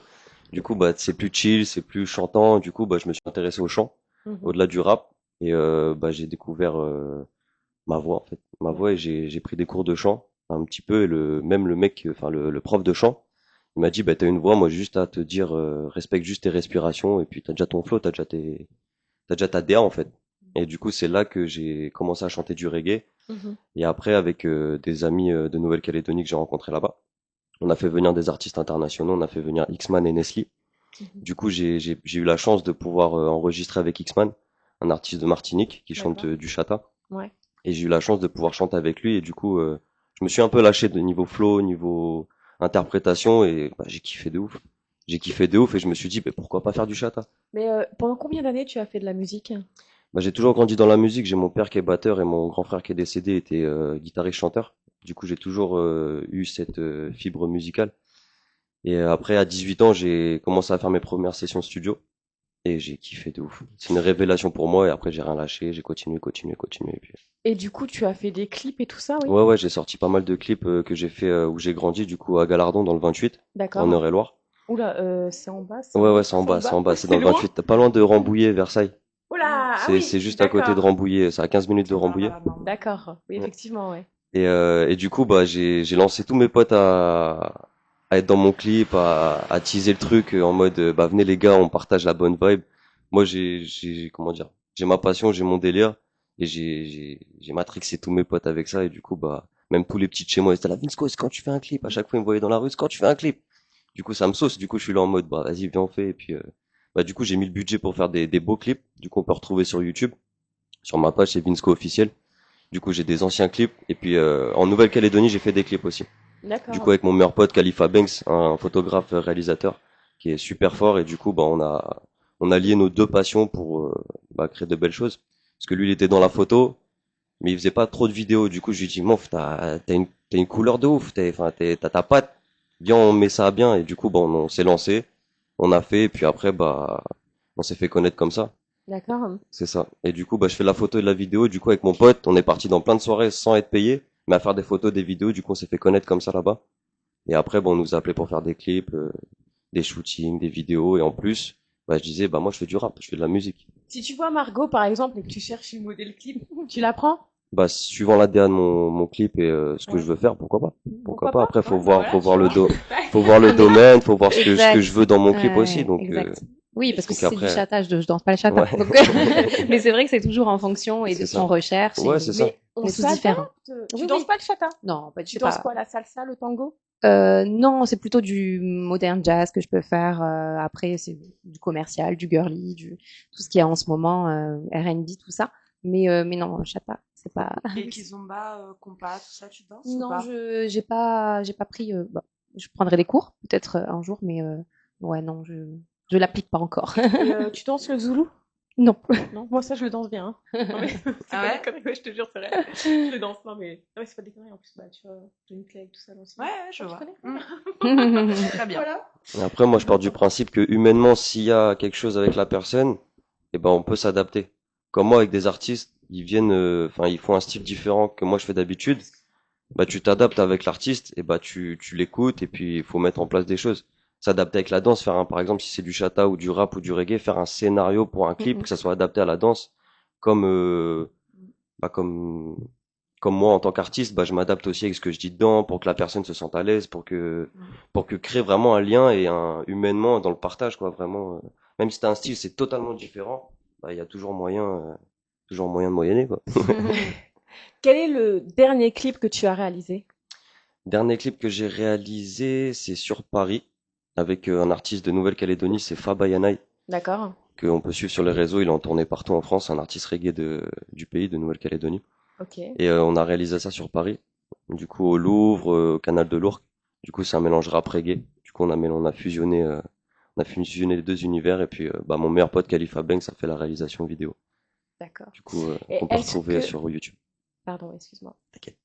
Du coup, bah, c'est plus chill, c'est plus chantant. Du coup, bah, je me suis intéressé au chant, au-delà du rap. Et bah, j'ai découvert ma voix en fait, ma voix et j'ai pris des cours de chant un petit peu et même le mec, enfin le prof de chant, il m'a dit bah t'as une voix, moi j'ai juste à te dire respecte juste tes respirations et puis t'as déjà ton flow, t'as déjà ta DA en fait. Et du coup c'est là que j'ai commencé à chanter du reggae et après avec des amis de Nouvelle-Calédonie que j'ai rencontrés là-bas, on a fait venir des artistes internationaux, on a fait venir X-Man et Nestlé. Du coup j'ai eu la chance de pouvoir enregistrer avec X-Man, un artiste de Martinique qui chante du chata. Ouais. Et j'ai eu la chance de pouvoir chanter avec lui et du coup je me suis un peu lâché de niveau flow, niveau interprétation et bah, j'ai kiffé de ouf. J'ai kiffé de ouf et je me suis dit bah, pourquoi pas faire du chata. Mais pendant combien d'années tu as fait de la musique? Bah, j'ai toujours grandi dans la musique. J'ai mon père qui est batteur et mon grand frère qui est décédé était guitariste chanteur. Du coup, j'ai toujours eu cette fibre musicale. Et après, à 18 ans, j'ai commencé à faire mes premières sessions studio et j'ai kiffé de ouf. C'est une révélation pour moi et après, j'ai rien lâché. J'ai continué, continué, continué. Et puis... Et du coup, tu as fait des clips et tout ça, oui? Ouais, ouais, j'ai sorti pas mal de clips que j'ai fait où j'ai grandi, du coup, à Galardon dans le 28, en D'accord. Eure-et-Loire. Oula, c'est en bas, c'est en Ouais, ouais, haut, c'est en c'est en bas, c'est en bas. bas. C'est dans C'est le loin? 28, t'as pas loin de Rambouillet, Versailles. Oula, ah C'est oui, juste à côté de d'accord. Rambouillet. C'est à 15 minutes de C'est pas Rambouillet. malade, non. D'accord. Oui, Ouais. effectivement, ouais. Et du coup, bah, j'ai lancé tous mes potes à être dans mon clip, à teaser le truc en mode, bah, venez les gars, on partage la bonne vibe. Moi, comment dire, j'ai ma passion, j'ai mon délire, et j'ai matrixé tous mes potes avec ça, et du coup, bah, même tous les petits de chez moi, ils étaient là, Vince, c'est quand tu fais un clip? À chaque fois, ils me voyaient dans la rue, c'est quand tu fais un clip? Du coup, ça me sauce, du coup, je suis là en mode, bah, vas-y, viens, on fait, et puis, bah, du coup, j'ai mis le budget pour faire des beaux clips, du coup, on peut retrouver sur YouTube, sur ma page, c'est Vinsco officiel. Du coup, j'ai des anciens clips. Et puis, en Nouvelle-Calédonie, j'ai fait des clips aussi. Du coup, D'accord. avec mon meilleur pote, Khalifa Banks, un photographe réalisateur, qui est super fort. Et du coup, bah, on a lié nos deux passions pour bah, créer de belles choses. Parce que lui, il était dans la photo, mais il faisait pas trop de vidéos. Du coup, je lui dis, Mof, t'as une couleur de ouf. T'as ta patte. Viens, on met ça bien. Et du coup, bah, on s'est lancé. On a fait. Et puis après, bah, on s'est fait connaître comme ça. D'accord. C'est ça. Et du coup, bah, je fais la photo et de la vidéo. Du coup, avec mon pote, on est parti dans plein de soirées sans être payé, mais à faire des photos, des vidéos. Du coup, on s'est fait connaître comme ça là-bas. Et après, bon, on nous a appelé pour faire des clips, des shootings, des vidéos. Et en plus, bah, je disais, bah, moi, je fais du rap, je fais de la musique. Si tu vois Margot, par exemple, et que tu cherches une modèle clip, tu la prends? Bah, suivant l'ADA de mon clip et ce que Ouais. je veux faire, pourquoi pas? Pourquoi Pourquoi pas? pas? Après, Ouais, bah faut voilà, tu voir vois. faut voir le Mais domaine, faut voir ce que exact. je veux dans mon clip aussi. Ouais, exact. Oui, parce que si c'est du Après, chata, je danse pas le chata. ouais, Donc, mais c'est vrai que c'est toujours en fonction et de c'est ce qu'on ça. recherche Ouais, c'est ça. Mais on on est tous différents. s'adapte. Tu Oui, danses oui. pas le chata? Non, Tu c'est danses pas. quoi, la salsa, le tango? Non, c'est plutôt du modern jazz que je peux faire. Après, c'est du commercial, du girly, tout ce qu'il y a en ce moment, R&B, tout ça. Mais non, chata, c'est pas. Et kizomba, compas, tout ça, tu danses ou Non, pas? j'ai pas pris. Bah, je prendrai des cours peut-être un jour, mais ouais, non, je l'applique pas encore. Et tu danses le zoulou? Non. Non, moi ça je le danse bien. Hein. Non mais c'est Ah pas des ouais? conneries, ouais, je te jure, c'est vrai. Je le danse, non mais c'est pas des conneries en plus. Bah tu vois, j'ai une clé avec tout ça dans Ouais, ouais, je tu vois. connais? Très bien. Voilà. Et après, moi, je pars du principe que humainement, s'il y a quelque chose avec la personne, eh ben, on peut s'adapter. Comme moi, avec des artistes, ils viennent, enfin, ils font un style différent que moi je fais d'habitude. Bah, tu t'adaptes avec l'artiste, et bah, tu l'écoutes, et puis il faut mettre en place des choses. S'adapter avec la danse, faire un, par exemple, si c'est du chata ou du rap ou du reggae, faire un scénario pour un clip, que ça soit adapté à la danse, comme, bah, comme moi en tant qu'artiste, bah, je m'adapte aussi avec ce que je dis dedans pour que la personne se sente à l'aise, pour que créer vraiment un lien et un humainement dans le partage, quoi, vraiment. Même si t'as un style, c'est totalement différent, bah, il y a toujours moyen de moyenner, quoi. Quel est le dernier clip que tu as réalisé? Dernier clip que j'ai réalisé, c'est sur Paris, avec un artiste de Nouvelle-Calédonie, c'est Faba Yanai, D'accord. qu'on peut suivre sur les réseaux, il est en tournée partout en France, un artiste reggae du pays, de Nouvelle-Calédonie. Ok. Et on a réalisé ça sur Paris, du coup au Louvre, au canal de l'Ourcq. Du coup c'est un mélange rap reggae. Du coup on a fusionné les deux univers et puis bah, mon meilleur pote Khalifa Banks a fait la réalisation vidéo. D'accord. Du coup Et qu'on peut retrouver sur YouTube. Pardon, excuse-moi. T'inquiète.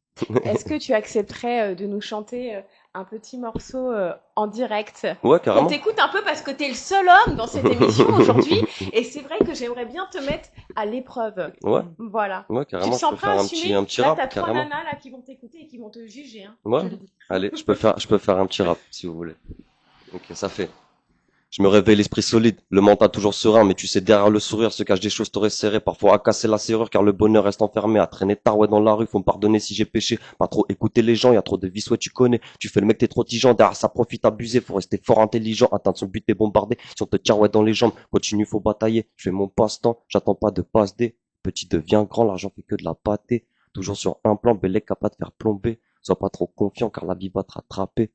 Est-ce que tu accepterais de nous chanter un petit morceau en direct? Ouais, On carrément. t'écoute un peu parce que t'es le seul homme dans cette émission aujourd'hui et c'est vrai que j'aimerais bien te mettre à l'épreuve. Ouais, Voilà. ouais, Tu te carrément, je sens peux prêt à faire assumer? un petit Là, rap, t'as trois carrément. nanas là qui vont t'écouter et qui vont te juger, hein. Ouais, Je le dis. allez, je peux faire un petit rap si vous voulez. Ok, ça fait. Je me réveille l'esprit solide, le mental toujours serein, mais tu sais, derrière le sourire se cachent des choses t'aurais serrées, parfois à casser la serrure, car le bonheur reste enfermé, à traîner tard, ouais, dans la rue, faut me pardonner si j'ai péché, pas trop écouter les gens, y a trop de vices, ouais, tu connais, tu fais le mec, t'es trop tigeant, derrière ça profite, abusé, faut rester fort intelligent, atteindre son but, t'es bombardé, si on te tire, ouais, dans les jambes, continue, faut batailler, je fais mon passe-temps, j'attends pas de passe D, petit devient grand, l'argent fait que de la pâté, toujours sur un plan, Bellec capable de faire plomber, sois pas trop confiant, car la vie va te rattraper.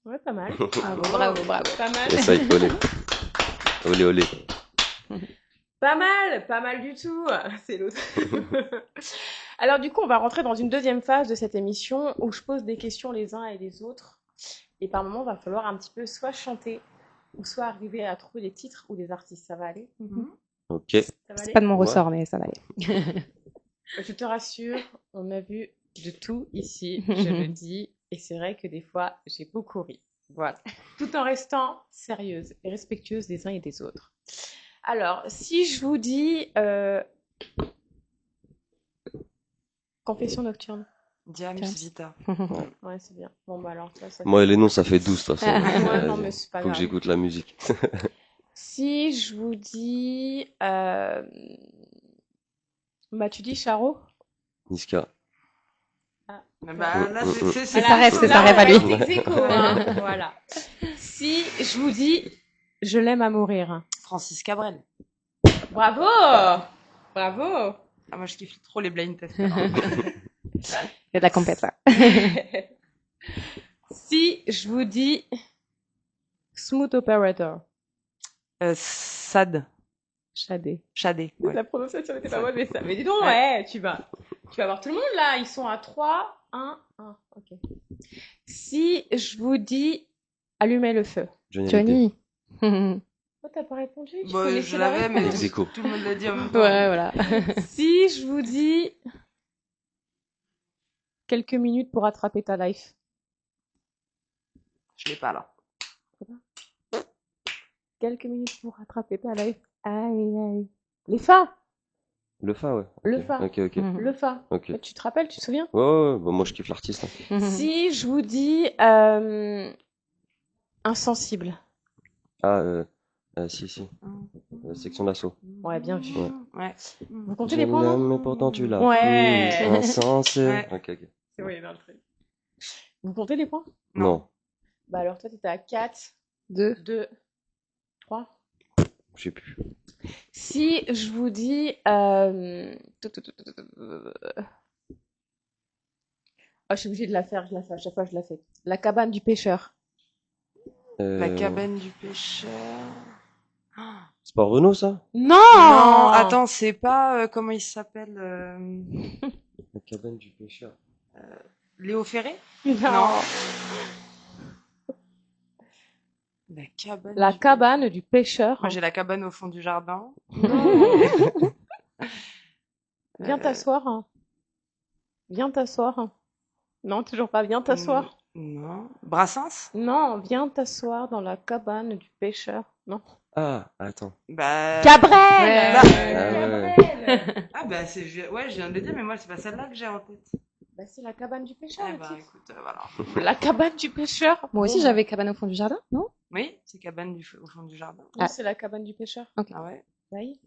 Ouais, pas mal. Bravo, bravo, bravo. Pas mal. Essaye, olé, olé, olé. Pas mal du tout. C'est l'autre. Alors du coup, on va rentrer dans une deuxième phase de cette émission où je pose des questions les uns et les autres. Et par moment, il va falloir un petit peu soit chanter ou soit arriver à trouver des titres ou des artistes. Ça va aller? Ok. Ça va C'est aller? pas de mon Ouais. ressort, mais ça va aller. Je te rassure, on a vu de tout ici, je le dis, et c'est vrai que des fois, j'ai beaucoup ri. Voilà. Tout en restant sérieuse et respectueuse des uns et des autres. Alors, si je vous dis confession nocturne. Diams, Diams. Vita. Ouais, c'est bien. Bon, bah alors, ça Moi, fait- les noms, ça fait 12 de toute façon. Ouais, non, Vas-y. mais c'est pas Faut que grave. j'écoute la musique. Si je vous dis. Bah, tu dis Charo? Niska. Bah, là, C'est sa rêve, c'est Là, sa on rêve va à lui. être ex aequo, hein. Voilà. Si je vous dis je l'aime à mourir. Francis Cabrel. Bravo! Bravo! Ah, moi, je kiffe trop les blind tests. Il y a de la compète, là. Si je vous dis Smooth Operator. Sad. Shadé. Shadé. Ouais. La prononciation n'était pas bonne, mais ça. Mais dis donc, ouais, tu vas voir tout le monde là. Ils sont à 3, 1, 1. Ok. Si je vous dis allumez le feu. Johnny. Hallyday. Johnny. Oh, t'as pas répondu? Tu Bah, connaissais je la l'avais, mais réponse. Ex aequo. tout le monde l'a dit en même Ouais, temps. voilà. Si je vous dis quelques minutes pour attraper ta life. Je l'ai pas là. Quelques minutes pour attraper ta life. Aïe, aïe. Les fa. Le Fa, ouais. Le Ok. Fa. Ok, ok. Le fa. Ok. Tu te rappelles, tu te souviens? Ouais, ouais, ouais. Bah, moi, je kiffe l'artiste. Hein. Si je vous dis insensible. Ah, si. Section d'assaut. Ouais, bien vu. Ouais. Ouais. Vous comptez Je les points, non? l'aime, mais pourtant tu l'as. Ouais. pris. Insensé. Ouais. Ok, ok. C'est vrai, dans le truc. Vous comptez les points? Non, Bah alors toi, t'étais à 4, 2. 2, 3. je sais plus. Si je vous dis... Ah, je suis obligée de la faire, je la fais, à chaque fois je la fais. La cabane du pêcheur. La cabane du pêcheur. C'est pas Renault, ça? Non! Non, attends, c'est pas comment il s'appelle La cabane du pêcheur. Léo Ferré. Non. La cabane. La du cabane du pêcheur. pêcheur. Moi, j'ai la cabane au fond du jardin. Non. Viens Euh, t'asseoir. Hein. Viens t'asseoir. Non, toujours pas. Viens t'asseoir. Non. Brassens. Non, viens t'asseoir dans la cabane du pêcheur. Non. Ah, attends. Bah. Cabrel! Ouais. Cabrel! Ah bah ouais, je viens de le dire, mais moi c'est pas celle-là que j'ai en tête. Bah, c'est la cabane du pêcheur. Eh le bah titre. écoute, voilà. La cabane du pêcheur. Moi aussi, Bon, j'avais cabane au fond du jardin, non? Oui, c'est cabane au fond du jardin. non, c'est la cabane du pêcheur. Ah ouais. Oui.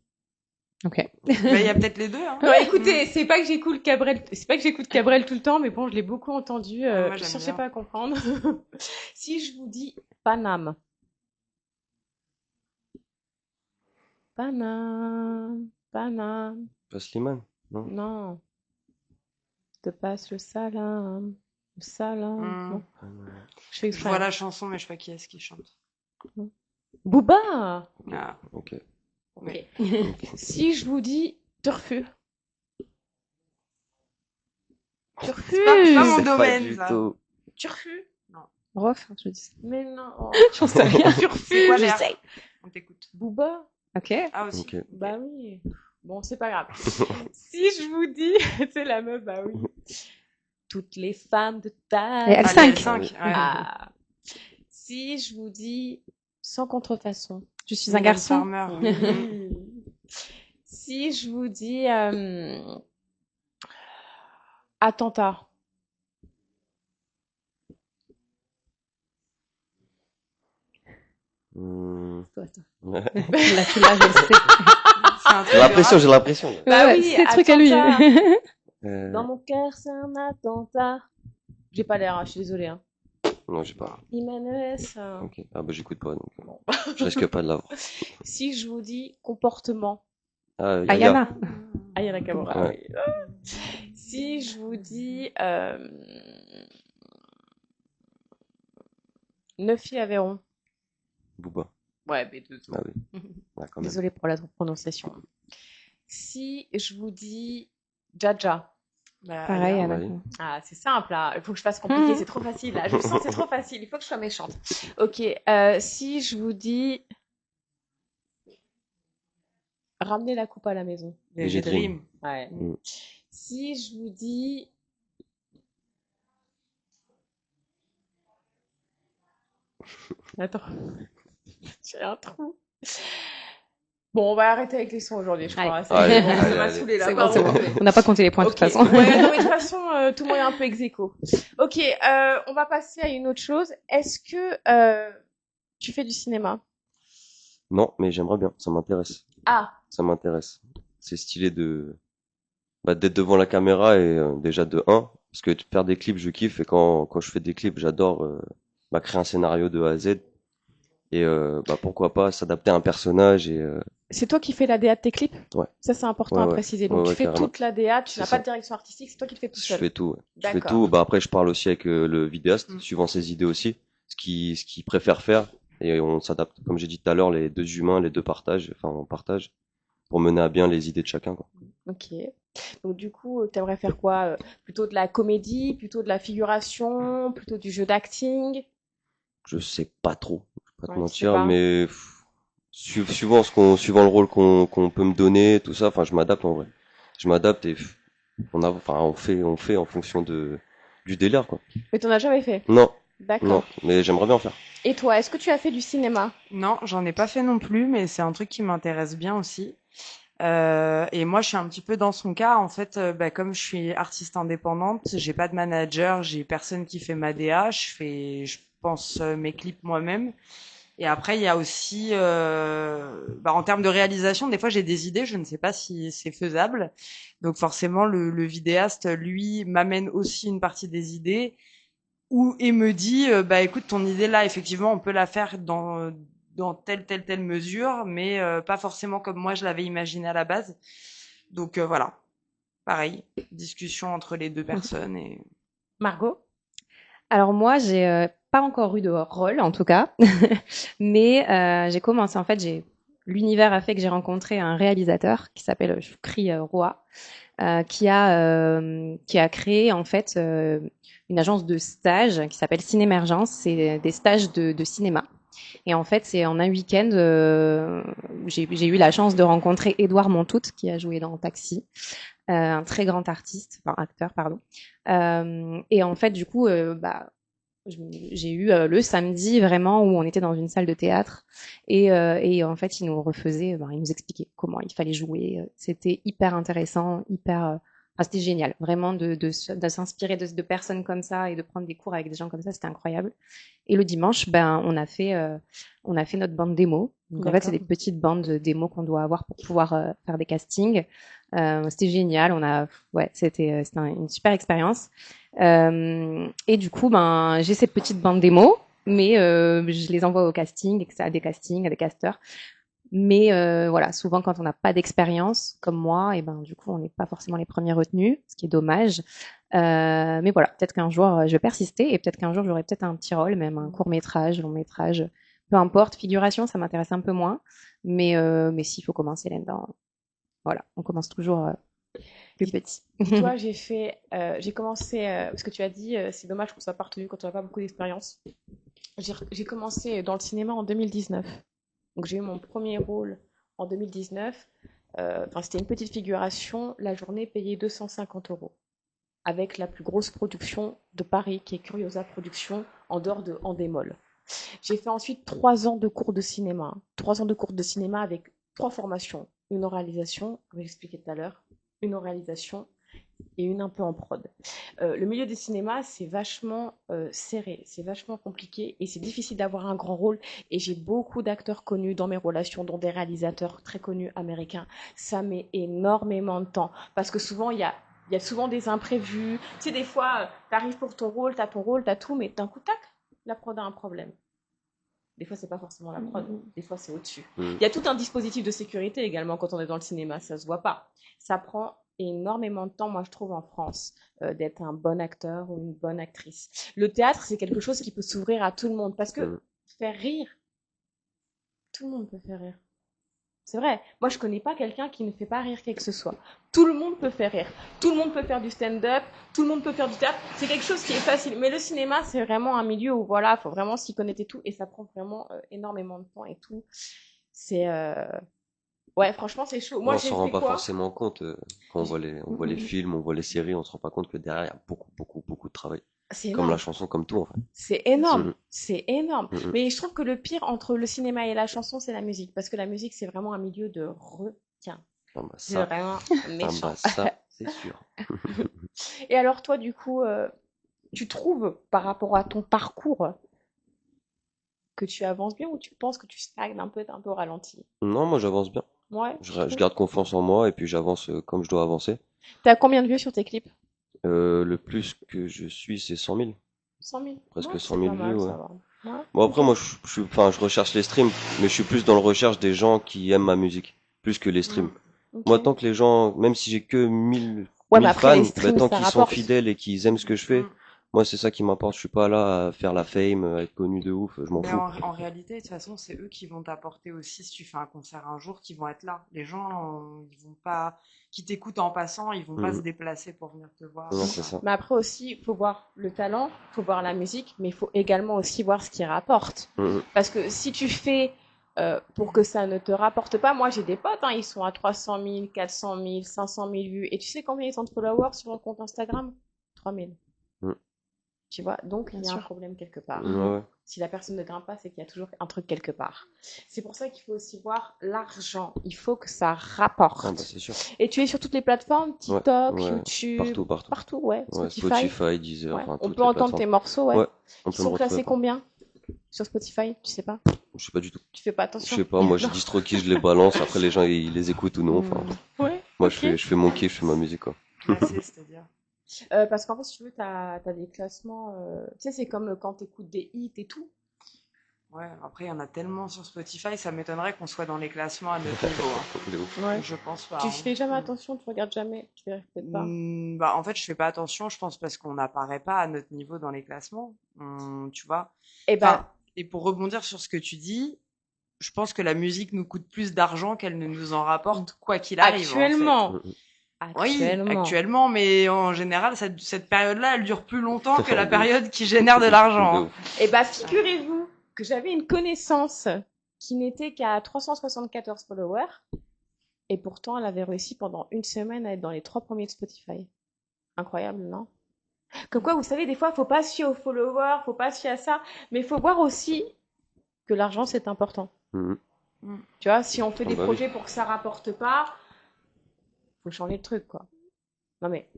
Ok. Bah il y a peut-être les deux. Hein. Ouais, écoutez, c'est pas que j'écoute Cabrel, c'est pas que j'écoute Cabrel tout le temps, mais bon, je l'ai beaucoup entendu. Moi, Je j'aime cherchais bien. pas à comprendre. Si je vous dis Paname. Paname, Paname. Pas Slimane? Non. Non. Te passe le salam. Le salam. Non. Je fais Je exprès. vois la chanson, mais je sais pas qui est-ce qui chante. Booba. Ah. Ok. Ok. Si je vous dis Turfu. Turfu. C'est pas mon C'est pas domaine, du ça. tout. Turfu. Rof, je dis. Mais non. Oh. J'en sais rien. Turfu. C'est quoi Je l'air sais. On t'écoute. Booba. Ok. Ah aussi. Ok. Bah oui. Bon, c'est pas grave. Si je vous dis, c'est la meuf, bah oui. Toutes les femmes de taille. Et L5. L5. Ouais. Ah. Si je vous dis sans contrefaçon. Je suis un Mylène garçon. Farmer. Oui. Si je vous dis attentat. Toi, toi. Ouais. Là, tu l'as, je le sais. C'est un truc J'ai de l'impression, rap. j'ai l'impression. Bah Ouais, oui, c'est le truc à lui. attentat. Euh, Dans mon cœur, c'est un attentat. J'ai pas l'air, hein, je suis désolée. Hein. Non, j'ai pas. Imanes. Ok. Ah bah j'écoute pas donc. Je risque pas de l'avoir. Si je vous dis comportement. Ah, Ayana. Ayana Kamura, Ouais. oui. Si je vous dis Neufy Aveyron. Booba. Ouais, mais de tout. Ah oui. Ah, quand même. Désolée pour la prononciation. Si je vous dis Jaja. Bah, Pareil, Aya. Anna. oui. Ah, c'est simple, là. Il faut que je fasse compliqué, c'est trop facile, là. Je sens que c'est trop facile, il faut que je sois méchante. Ok, si je vous dis Ramener la coupe à la maison. VG Dream. Ouais. Mm. Si je vous dis... Attends, j'ai un trou. Bon, on va arrêter avec les sons aujourd'hui, je crois. Allez, Bon, ça allez, m'a allez. saoulé là. C'est bon, pardon. c'est bon. On n'a pas compté les points de toute Ok. façon. Ouais, non, mais de toute façon, tout le monde est un peu ex aequo. Ok, on va passer à une autre chose. Est-ce que tu fais du cinéma? Non, mais j'aimerais bien, ça m'intéresse. Ah, Ça m'intéresse. C'est stylé d'être devant la caméra et déjà de un, parce que faire des clips, je kiffe et quand je fais des clips, j'adore créer un scénario de A à Z et pourquoi pas s'adapter à un personnage et c'est toi qui fais la DA de tes clips? ouais. Ça, c'est important Ouais, à ouais. préciser. Donc, Ouais, tu ouais, fais carrément. toute la DA, tu C'est n'as ça. pas de direction artistique, c'est toi qui le fais tout Je seul. fais tout, ouais. Je fais D'accord. tout. Bah après, je parle aussi avec le vidéaste, Mm. suivant ses idées aussi, ce qu'il préfère faire, et on s'adapte. Comme j'ai dit tout à l'heure, les deux humains, les deux partagent, enfin on partage pour mener à bien les idées de chacun, quoi. Ok. Donc, du coup, tu aimerais faire quoi? Plutôt de la comédie, plutôt de la figuration, plutôt du jeu d'acting? Je sais pas trop, je vais pas te Ouais, tu sais mentir, pas. mais suivant le rôle qu'on peut me donner, tout ça, enfin je m'adapte en vrai. Je m'adapte et on fait en fonction du délire, quoi. Mais t'en as jamais fait. Non, non, D'accord. mais j'aimerais bien en faire. Et toi, est-ce que tu as fait du cinéma? Non, j'en ai pas fait non plus, mais c'est un truc qui m'intéresse bien aussi. Et moi, je suis un petit peu dans son cas. En fait, comme je suis artiste indépendante, j'ai pas de manager, j'ai personne qui fait ma DA. Je pense mes clips moi-même. Et après, il y a aussi, en termes de réalisation, des fois j'ai des idées, je ne sais pas si c'est faisable. Donc forcément, le vidéaste, lui, m'amène aussi une partie des idées et me dit, écoute, ton idée là, effectivement, on peut la faire dans telle mesure, mais pas forcément comme moi je l'avais imaginé à la base. Donc voilà, pareil, discussion entre les deux personnes et Margot? Alors moi, j'ai pas encore eu de rôle en tout cas, mais j'ai commencé. En fait, l'univers a fait que j'ai rencontré un réalisateur qui s'appelle Choukri Roy, qui a créé en fait une agence de stage qui s'appelle Cinémergence. C'est des stages de cinéma. Et en fait, c'est en un week-end, j'ai eu la chance de rencontrer Édouard Montout, qui a joué dans Taxi, un très grand acteur, pardon. Et en fait, du coup, j'ai eu le samedi vraiment où on était dans une salle de théâtre et en fait, il nous refaisait, il nous expliquait comment il fallait jouer. C'était hyper intéressant, c'était génial, vraiment de s'inspirer de personnes comme ça et de prendre des cours avec des gens comme ça, c'était incroyable. Et le dimanche, on a fait notre bande démo. Donc en fait, c'est des petites bandes démo qu'on doit avoir pour pouvoir faire des castings. C'était génial. C'était une super expérience. Et du coup, j'ai cette petite bande démo, mais je les envoie au casting, etc., à des castings, à des casteurs. Mais voilà, souvent quand on n'a pas d'expérience comme moi, et du coup on n'est pas forcément les premiers retenus, ce qui est dommage. Mais voilà, peut-être qu'un jour je vais persister et peut-être qu'un jour j'aurai peut-être un petit rôle, même un court métrage, long métrage, peu importe. Figuration, ça m'intéresse un peu moins, mais s'il faut commencer là-dedans, voilà, on commence toujours plus petit. Dis-toi, j'ai commencé, parce que tu as dit, c'est dommage qu'on soit pas retenu quand on n'a pas beaucoup d'expérience. J'ai commencé dans le cinéma en 2019. Donc j'ai eu mon premier rôle en 2019. C'était une petite figuration, la journée payée 250 euros, avec la plus grosse production de Paris, qui est Curiosa Productions, en dehors de Endemol. J'ai fait ensuite 3 ans de cours de cinéma. 3 ans de cours de cinéma avec 3 formations. Une en réalisation, comme j'expliquais tout à l'heure, une en réalisation et une un peu en prod. Le milieu des cinémas, c'est vachement serré, c'est vachement compliqué et c'est difficile d'avoir un grand rôle. Et j'ai beaucoup d'acteurs connus dans mes relations, dont des réalisateurs très connus américains. Ça met énormément de temps parce que souvent, il y a souvent des imprévus. Tu sais, des fois, tu arrives pour ton rôle, t'as tout, mais d'un coup, tac, la prod a un problème. Des fois, c'est pas forcément la prod, des fois, c'est au-dessus. Il y a tout un dispositif de sécurité également quand on est dans le cinéma, ça se voit pas. Ça prend énormément de temps, moi, je trouve, en France, d'être un bon acteur ou une bonne actrice. Le théâtre, c'est quelque chose qui peut s'ouvrir à tout le monde parce que faire rire, tout le monde peut faire rire. C'est vrai. Moi, je connais pas quelqu'un qui ne fait pas rire qui que ce soit. Tout le monde peut faire rire. Tout le monde peut faire du stand-up. Tout le monde peut faire du théâtre. C'est quelque chose qui est facile. Mais le cinéma, c'est vraiment un milieu où, voilà, faut vraiment s'y connaître et tout. Et ça prend vraiment énormément de temps et tout. C'est Ouais, franchement, c'est chaud. Moi, On j'ai s'en rend fait pas quoi? forcément compte quand on voit les films, on voit les séries, on se rend pas compte que derrière, il y a beaucoup de travail. C'est Comme la énorme. chanson, comme tout, en fait. C'est Bien sûr. énorme. Mhm, C'est énorme. mhm. Mais je trouve que le pire entre le cinéma et la chanson, c'est la musique. Parce que la musique, c'est vraiment un milieu de requins. Ah bah C'est ça, vraiment ah bah méchant. ça, c'est sûr. Et alors, toi, du coup, tu trouves, par rapport à ton parcours, que tu avances bien ou tu penses que tu stagnes un peu, t'es un peu au ralenti? Non, moi j'avance bien. Ouais, tu Je trouves? garde confiance en moi et puis j'avance comme je dois avancer. T'as combien de vues sur tes clips? Le plus que je suis, c'est 100 000. 100 000. Ouais, Presque 100 c'est pas 000 vues, mal, ouais. ça va. Ouais, Bon, ok. après, moi, enfin, je recherche les streams, mais je suis plus dans le recherche des gens qui aiment ma musique, plus que les streams. Hmm, ok. Moi, tant que les gens, même si j'ai que 1000 Ouais, mais 1000 après, les fans, bah, streams, tant ça qu'ils sont rapporte. fidèles et qu'ils aiment ce que je fais, Mm. moi, c'est ça qui m'importe. Je suis pas là à faire la fame, à être connu de ouf, je m'en Mais fous. en réalité, de toute façon, c'est eux qui vont t'apporter aussi, si tu fais un concert un jour, qui vont être là. Les gens, ils vont pas, qui t'écoutent en passant, ils vont pas se Mhm. déplacer pour venir te voir. Ouais, Tout c'est ça. ça. Mais après aussi, il faut voir le talent, il faut voir la musique, mais il faut également aussi voir ce qui rapporte. Mhm. Parce que si tu fais pour que ça ne te rapporte pas, moi j'ai des potes, hein, ils sont à 300 000, 400 000, 500 000 vues. Et tu sais combien ils ont de followers sur leur compte Instagram? 3 000. Mhm. Tu vois, donc il Bien y a un sûr. problème quelque part. Ouais, ouais. Si la personne ne grimpe pas, c'est qu'il y a toujours un truc quelque part. C'est pour ça qu'il faut aussi voir l'argent. Il faut que ça Ah, bah, rapporte. c'est sûr. Et tu es sur toutes les plateformes, Ouais, TikTok, ouais. YouTube, Partout. partout, ouais, Ouais, Spotify. Spotify, Deezer, Ouais. enfin, On toutes peut les entendre plateformes. tes morceaux, ouais. Ouais, on Ils peut me sont retrouver classés par. combien sur Spotify? Tu sais pas? Je sais pas du tout. Tu fais pas Je attention? sais pas, moi, j'ai Non. distro qui je les balance, après les gens, ils les écoutent ou non, enfin. Ouais, Moi, ok. je fais mon kiff, je fais ma musique, quoi. Classé, c'est-à-dire. Parce qu'en fait, si tu veux, t'as des classements. Tu sais, c'est comme quand t'écoutes des hits et tout. Ouais, après, il y en a tellement sur Spotify, ça m'étonnerait qu'on soit dans les classements à notre niveau. De ouf. Ouais. Je pense pas. Tu Hein. fais jamais attention, tu regardes jamais, tu vérifies peut-être pas. Bah, en fait, je fais pas attention, je pense, parce qu'on n'apparaît pas à notre niveau dans les classements. Tu vois. Eh ben, Enfin, et pour rebondir sur ce que tu dis, je pense que la musique nous coûte plus d'argent qu'elle ne nous en rapporte, quoi qu'il arrive, en fait. actuellement, Mhm. Oui, actuellement. actuellement, mais en général, cette période-là, elle dure plus longtemps que la période qui génère de l'argent. De Hein. ouf. Eh ben, figurez-vous que j'avais une connaissance qui n'était qu'à 374 followers et pourtant elle avait réussi pendant une semaine à être dans les 3 premiers de Spotify. Incroyable, non? Comme quoi, vous savez, des fois, faut pas se fier aux followers, faut pas se fier à ça, mais il faut voir aussi que l'argent c'est important. Mhm. Tu vois, si on fait Ah des bah oui. projets pour que ça rapporte pas, faut changer le truc, quoi. Non mais,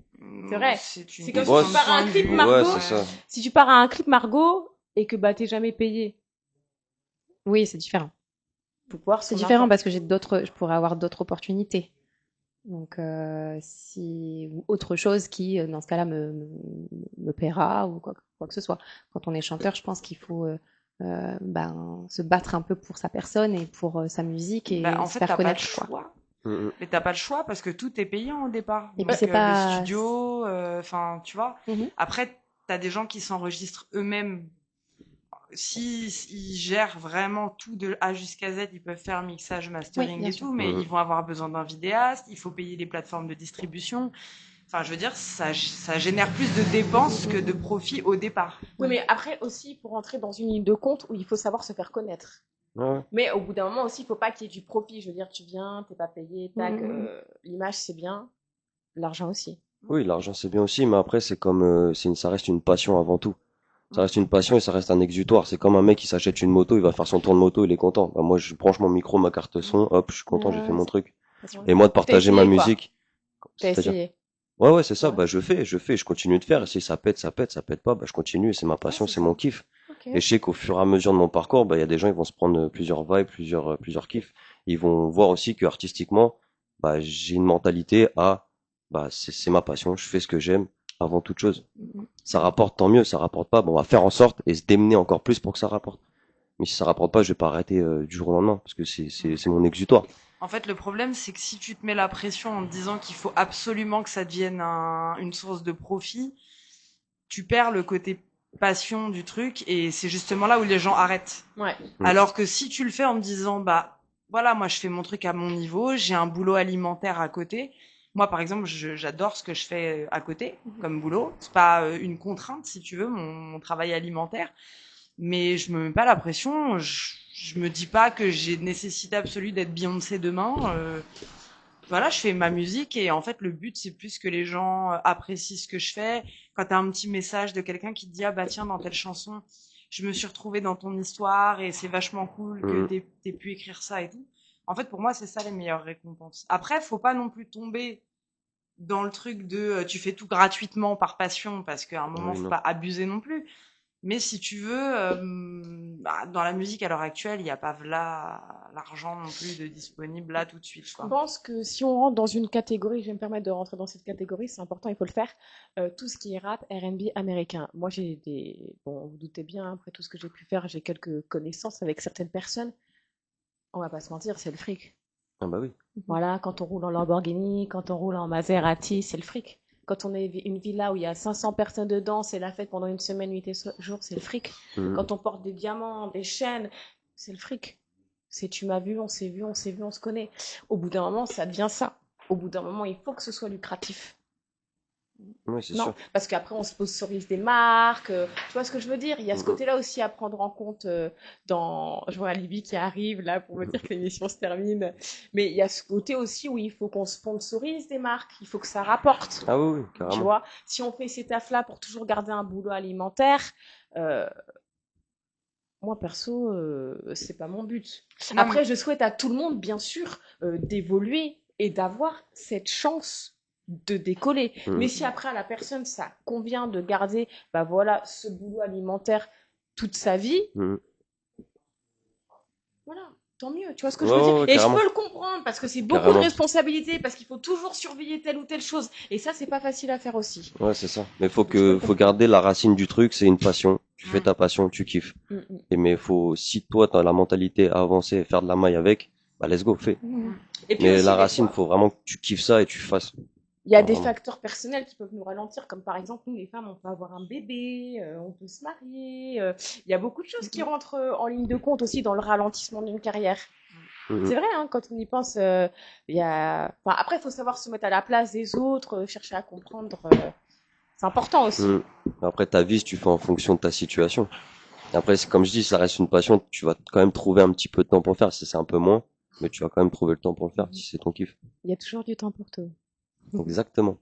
c'est vrai. C'est une C'est comme question si tu de pars à point un de clip vue. Margot. Ouais, c'est ça. Si tu pars à un clip Margot et que bah t'es jamais payé, Oui, c'est différent. faut voir C'est son différent impact. parce que je pourrais avoir d'autres opportunités. Donc, si, ou autre chose qui, dans ce cas-là, me paiera ou quoi que ce soit. Quand on est chanteur, je pense qu'il faut se battre un peu pour sa personne et pour sa musique et Bah, en se fait, faire t'as pas le connaître, quoi. choix. Mhm. Mais t'as pas le choix parce que tout est payant au départ. Et puis, Donc, c'est le pas. studio, enfin, tu vois. Mhm. Après, t'as des gens qui s'enregistrent eux-mêmes. Si ils gèrent vraiment tout de A jusqu'à Z, ils peuvent faire mixage, Oui, mastering bien et sûr. tout, mais Mhm. ils vont avoir besoin d'un vidéaste, il faut payer les plateformes de distribution. Enfin, je veux dire, ça génère plus de dépenses que de profits au départ. Oui, mais après aussi, il faut rentrer dans une ligne de compte où il faut savoir se faire connaître. Ouais. Mais au bout d'un moment aussi, il faut pas qu'il y ait du profit. Je veux dire, tu viens, t'es pas payé, tac, Mhm. l'image c'est bien, l'argent aussi. Oui, l'argent c'est bien aussi, mais après c'est comme, ça reste une passion avant tout. Ça Mm. reste une passion et ça reste un exutoire. C'est comme un mec qui s'achète une moto, il va faire son tour de moto, il est content. Bah, moi, je branche mon micro, ma carte son, hop, je suis content, j'ai fait mon truc. Et moi, de T'as partager ma essayé, quoi. musique, T'as c'est-à-dire, essayé. ouais, c'est ça, Ouais. bah, je fais, je continue de faire. Et si ça pète, ça pète, ça pète pas, bah, je continue. C'est ma passion, c'est c'est ça. mon kiff. Ok. Et je sais qu'au fur et à mesure de mon parcours, bah, il y a des gens, ils vont se prendre plusieurs vibes, plusieurs kiffs. Ils vont voir aussi que artistiquement, bah, j'ai une mentalité à, bah, c'est ma passion, je fais ce que j'aime avant toute chose. Mhm. Ça rapporte, tant mieux, ça rapporte pas, bon, on va faire en sorte et se démener encore plus pour que ça rapporte. Mais si ça rapporte pas, je vais pas arrêter du jour au lendemain parce que c'est mon exutoire. En fait, le problème, c'est que si tu te mets la pression en te disant qu'il faut absolument que ça devienne une source de profit, tu perds le côté passion du truc et c'est justement là où les gens arrêtent. Ouais. Mm. Alors que si tu le fais en me disant, bah, voilà, moi, je fais mon truc à mon niveau, j'ai un boulot alimentaire à côté. Moi, par exemple, j'adore ce que je fais à côté comme boulot. C'est pas une contrainte, si tu veux, mon travail alimentaire. Mais je me mets pas la pression. je me dis pas que j'ai nécessité absolue d'être Beyoncé demain. Voilà, je fais ma musique et en fait le but c'est plus que les gens apprécient ce que je fais. Quand t'as un petit message de quelqu'un qui te dit ah bah tiens dans telle chanson je me suis retrouvée dans ton histoire et c'est vachement cool que t'aies pu écrire ça et tout. En fait pour moi c'est ça les meilleures récompenses. Après faut pas non plus tomber dans le truc de tu fais tout gratuitement par passion parce qu'à un moment Oui, faut non. pas abuser non plus. Mais si tu veux, dans la musique à l'heure actuelle, il n'y a pas là l'argent non plus de disponible là tout de suite, Je quoi. pense que si on rentre dans une catégorie, je vais me permettre de rentrer dans cette catégorie, c'est important, il faut le faire, tout ce qui est rap, R&B américain. Moi, j'ai des... Bon, vous doutez bien, après tout ce que j'ai pu faire, j'ai quelques connaissances avec certaines personnes. On va pas se mentir, c'est le fric. Ah bah oui. Voilà, quand on roule en Lamborghini, quand on roule en Maserati, c'est le fric. Quand on est une villa où il y a 500 personnes dedans, c'est la fête pendant une semaine, 8 et jours, c'est le fric. Quand on porte des diamants, des chaînes, c'est le fric. C'est tu m'as vu, on s'est vu, on s'est vu, on se connaît. Au bout d'un moment, ça devient ça. Au bout d'un moment, il faut que ce soit lucratif. Oui, c'est Non, sûr. parce qu'après, on sponsorise des marques. Tu vois ce que je veux dire? Il y a ce côté-là aussi à prendre en compte dans... Je vois Libye qui arrive là pour me dire que l'émission se termine. Mais il y a ce côté aussi où il faut qu'on sponsorise des marques. Il faut que ça rapporte. Ah oui, oui, Tu carrément. vois? Si on fait ces tafs-là pour toujours garder un boulot alimentaire, euh, moi perso, c'est pas mon but. Non, Après, je souhaite à tout le monde, bien sûr, d'évoluer et d'avoir cette chance de décoller. Mais si après à la personne ça convient de garder, bah voilà, ce boulot alimentaire toute sa vie, voilà, tant mieux. Tu vois ce que je veux dire? Ouais, Et je carrément. peux le comprendre parce que c'est beaucoup de Carrément. responsabilités, parce qu'il faut toujours surveiller telle ou telle chose. Et ça, c'est pas facile à faire aussi. Ouais, c'est ça. Mais Je faut garder la racine du truc, c'est une passion. Tu fais ta passion, tu kiffes. Mm, mm. Et mais si toi t'as la mentalité à avancer et faire de la maille avec, bah let's go, fais. Et puis Mais aussi, la des racine, fois, faut vraiment que tu kiffes ça et tu fasses. il y a des Vraiment. facteurs personnels qui peuvent nous ralentir, comme par exemple, nous les femmes, on peut avoir un bébé, on peut se marier. Il y a beaucoup de choses qui rentrent en ligne de compte aussi dans le ralentissement d'une carrière. C'est vrai, hein, quand on y pense, il y a... Enfin, après, il faut savoir se mettre à la place des autres, chercher à comprendre. C'est important aussi. Après, ta vie, tu fais en fonction de ta situation. Après, comme je dis, ça reste une passion. Tu vas quand même trouver un petit peu de temps pour le faire. Si c'est un peu moins, mais tu vas quand même trouver le temps pour le faire si c'est ton kiff. Il y a toujours du temps pour tout. Exactement.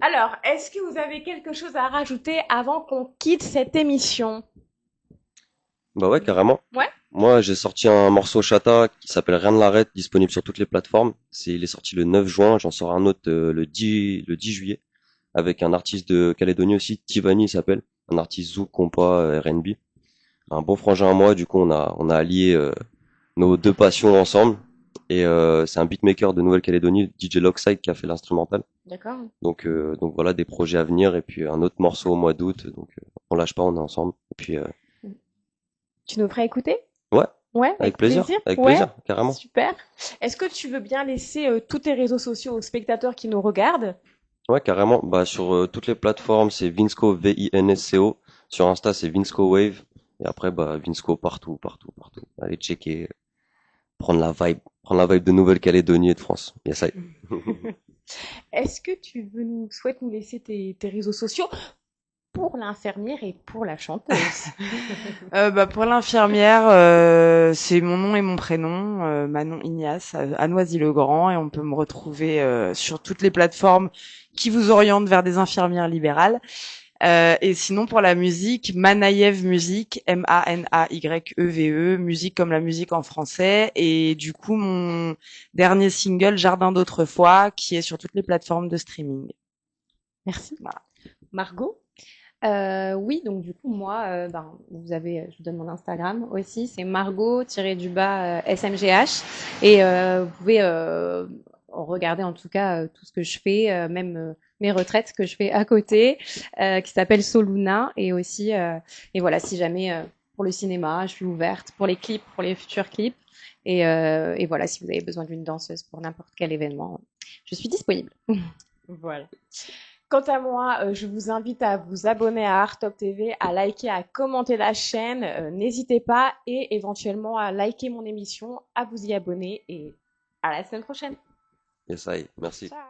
Alors, est-ce que vous avez quelque chose à rajouter avant qu'on quitte cette émission? Bah ouais, carrément. Ouais. Moi, j'ai sorti un morceau Chata qui s'appelle Rien ne l'arrête, disponible sur toutes les plateformes. Il est sorti le 9 juin. J'en sors un autre le 10 juillet avec un artiste de Calédonie aussi, Tivani il s'appelle, un artiste zouk, compas, R&B. Un bon frangin à moi. Du coup, on a allié nos deux passions ensemble. Et c'est un beatmaker de Nouvelle-Calédonie, DJ Lockside, qui a fait l'instrumental. D'accord. Donc voilà, des projets à venir. Et puis un autre morceau au mois d'août. Donc on lâche pas, on est ensemble. Et puis Tu nous ferais écouter? ouais, Ouais, avec plaisir. Avec Ouais, plaisir, carrément. super. Est-ce que tu veux bien laisser tous tes réseaux sociaux aux spectateurs qui nous regardent? Ouais, carrément. Bah sur toutes les plateformes, c'est Vinsco, Vinsco. Sur Insta, c'est Vinsco Wave. Et après, bah Vinsco partout, partout, partout. Allez checker, prendre la vibe de Nouvelle-Calédonie et de France. Yes, ça y est. Est-ce que souhaites nous laisser tes réseaux sociaux pour l'infirmière et pour la chanteuse? Pour l'infirmière, c'est mon nom et mon prénom, Manon Ignace, à Noisy-le-Grand, et on peut me retrouver sur toutes les plateformes qui vous orientent vers des infirmières libérales. Et sinon pour la musique, Manayev Musique, Manayeve, musique comme la musique en français. Et du coup, mon dernier single, Jardin d'autrefois, qui est sur toutes les plateformes de streaming. Merci. Voilà. Margot? Oui, donc du coup, moi, je vous donne mon Instagram aussi, c'est Margot-SMGH. Et vous pouvez regarder en tout cas tout ce que je fais, même mes retraites que je fais à côté, qui s'appelle Soluna. Et aussi, et voilà, si jamais pour le cinéma, je suis ouverte pour les clips, pour les futurs clips. Et voilà, si vous avez besoin d'une danseuse pour n'importe quel événement, je suis disponible. Voilà. Quant à moi, je vous invite à vous abonner à Artop TV, à liker, à commenter la chaîne. N'hésitez pas et éventuellement à liker mon émission, à vous y abonner et à la semaine prochaine. Yes, ça y est. Merci. Ciao.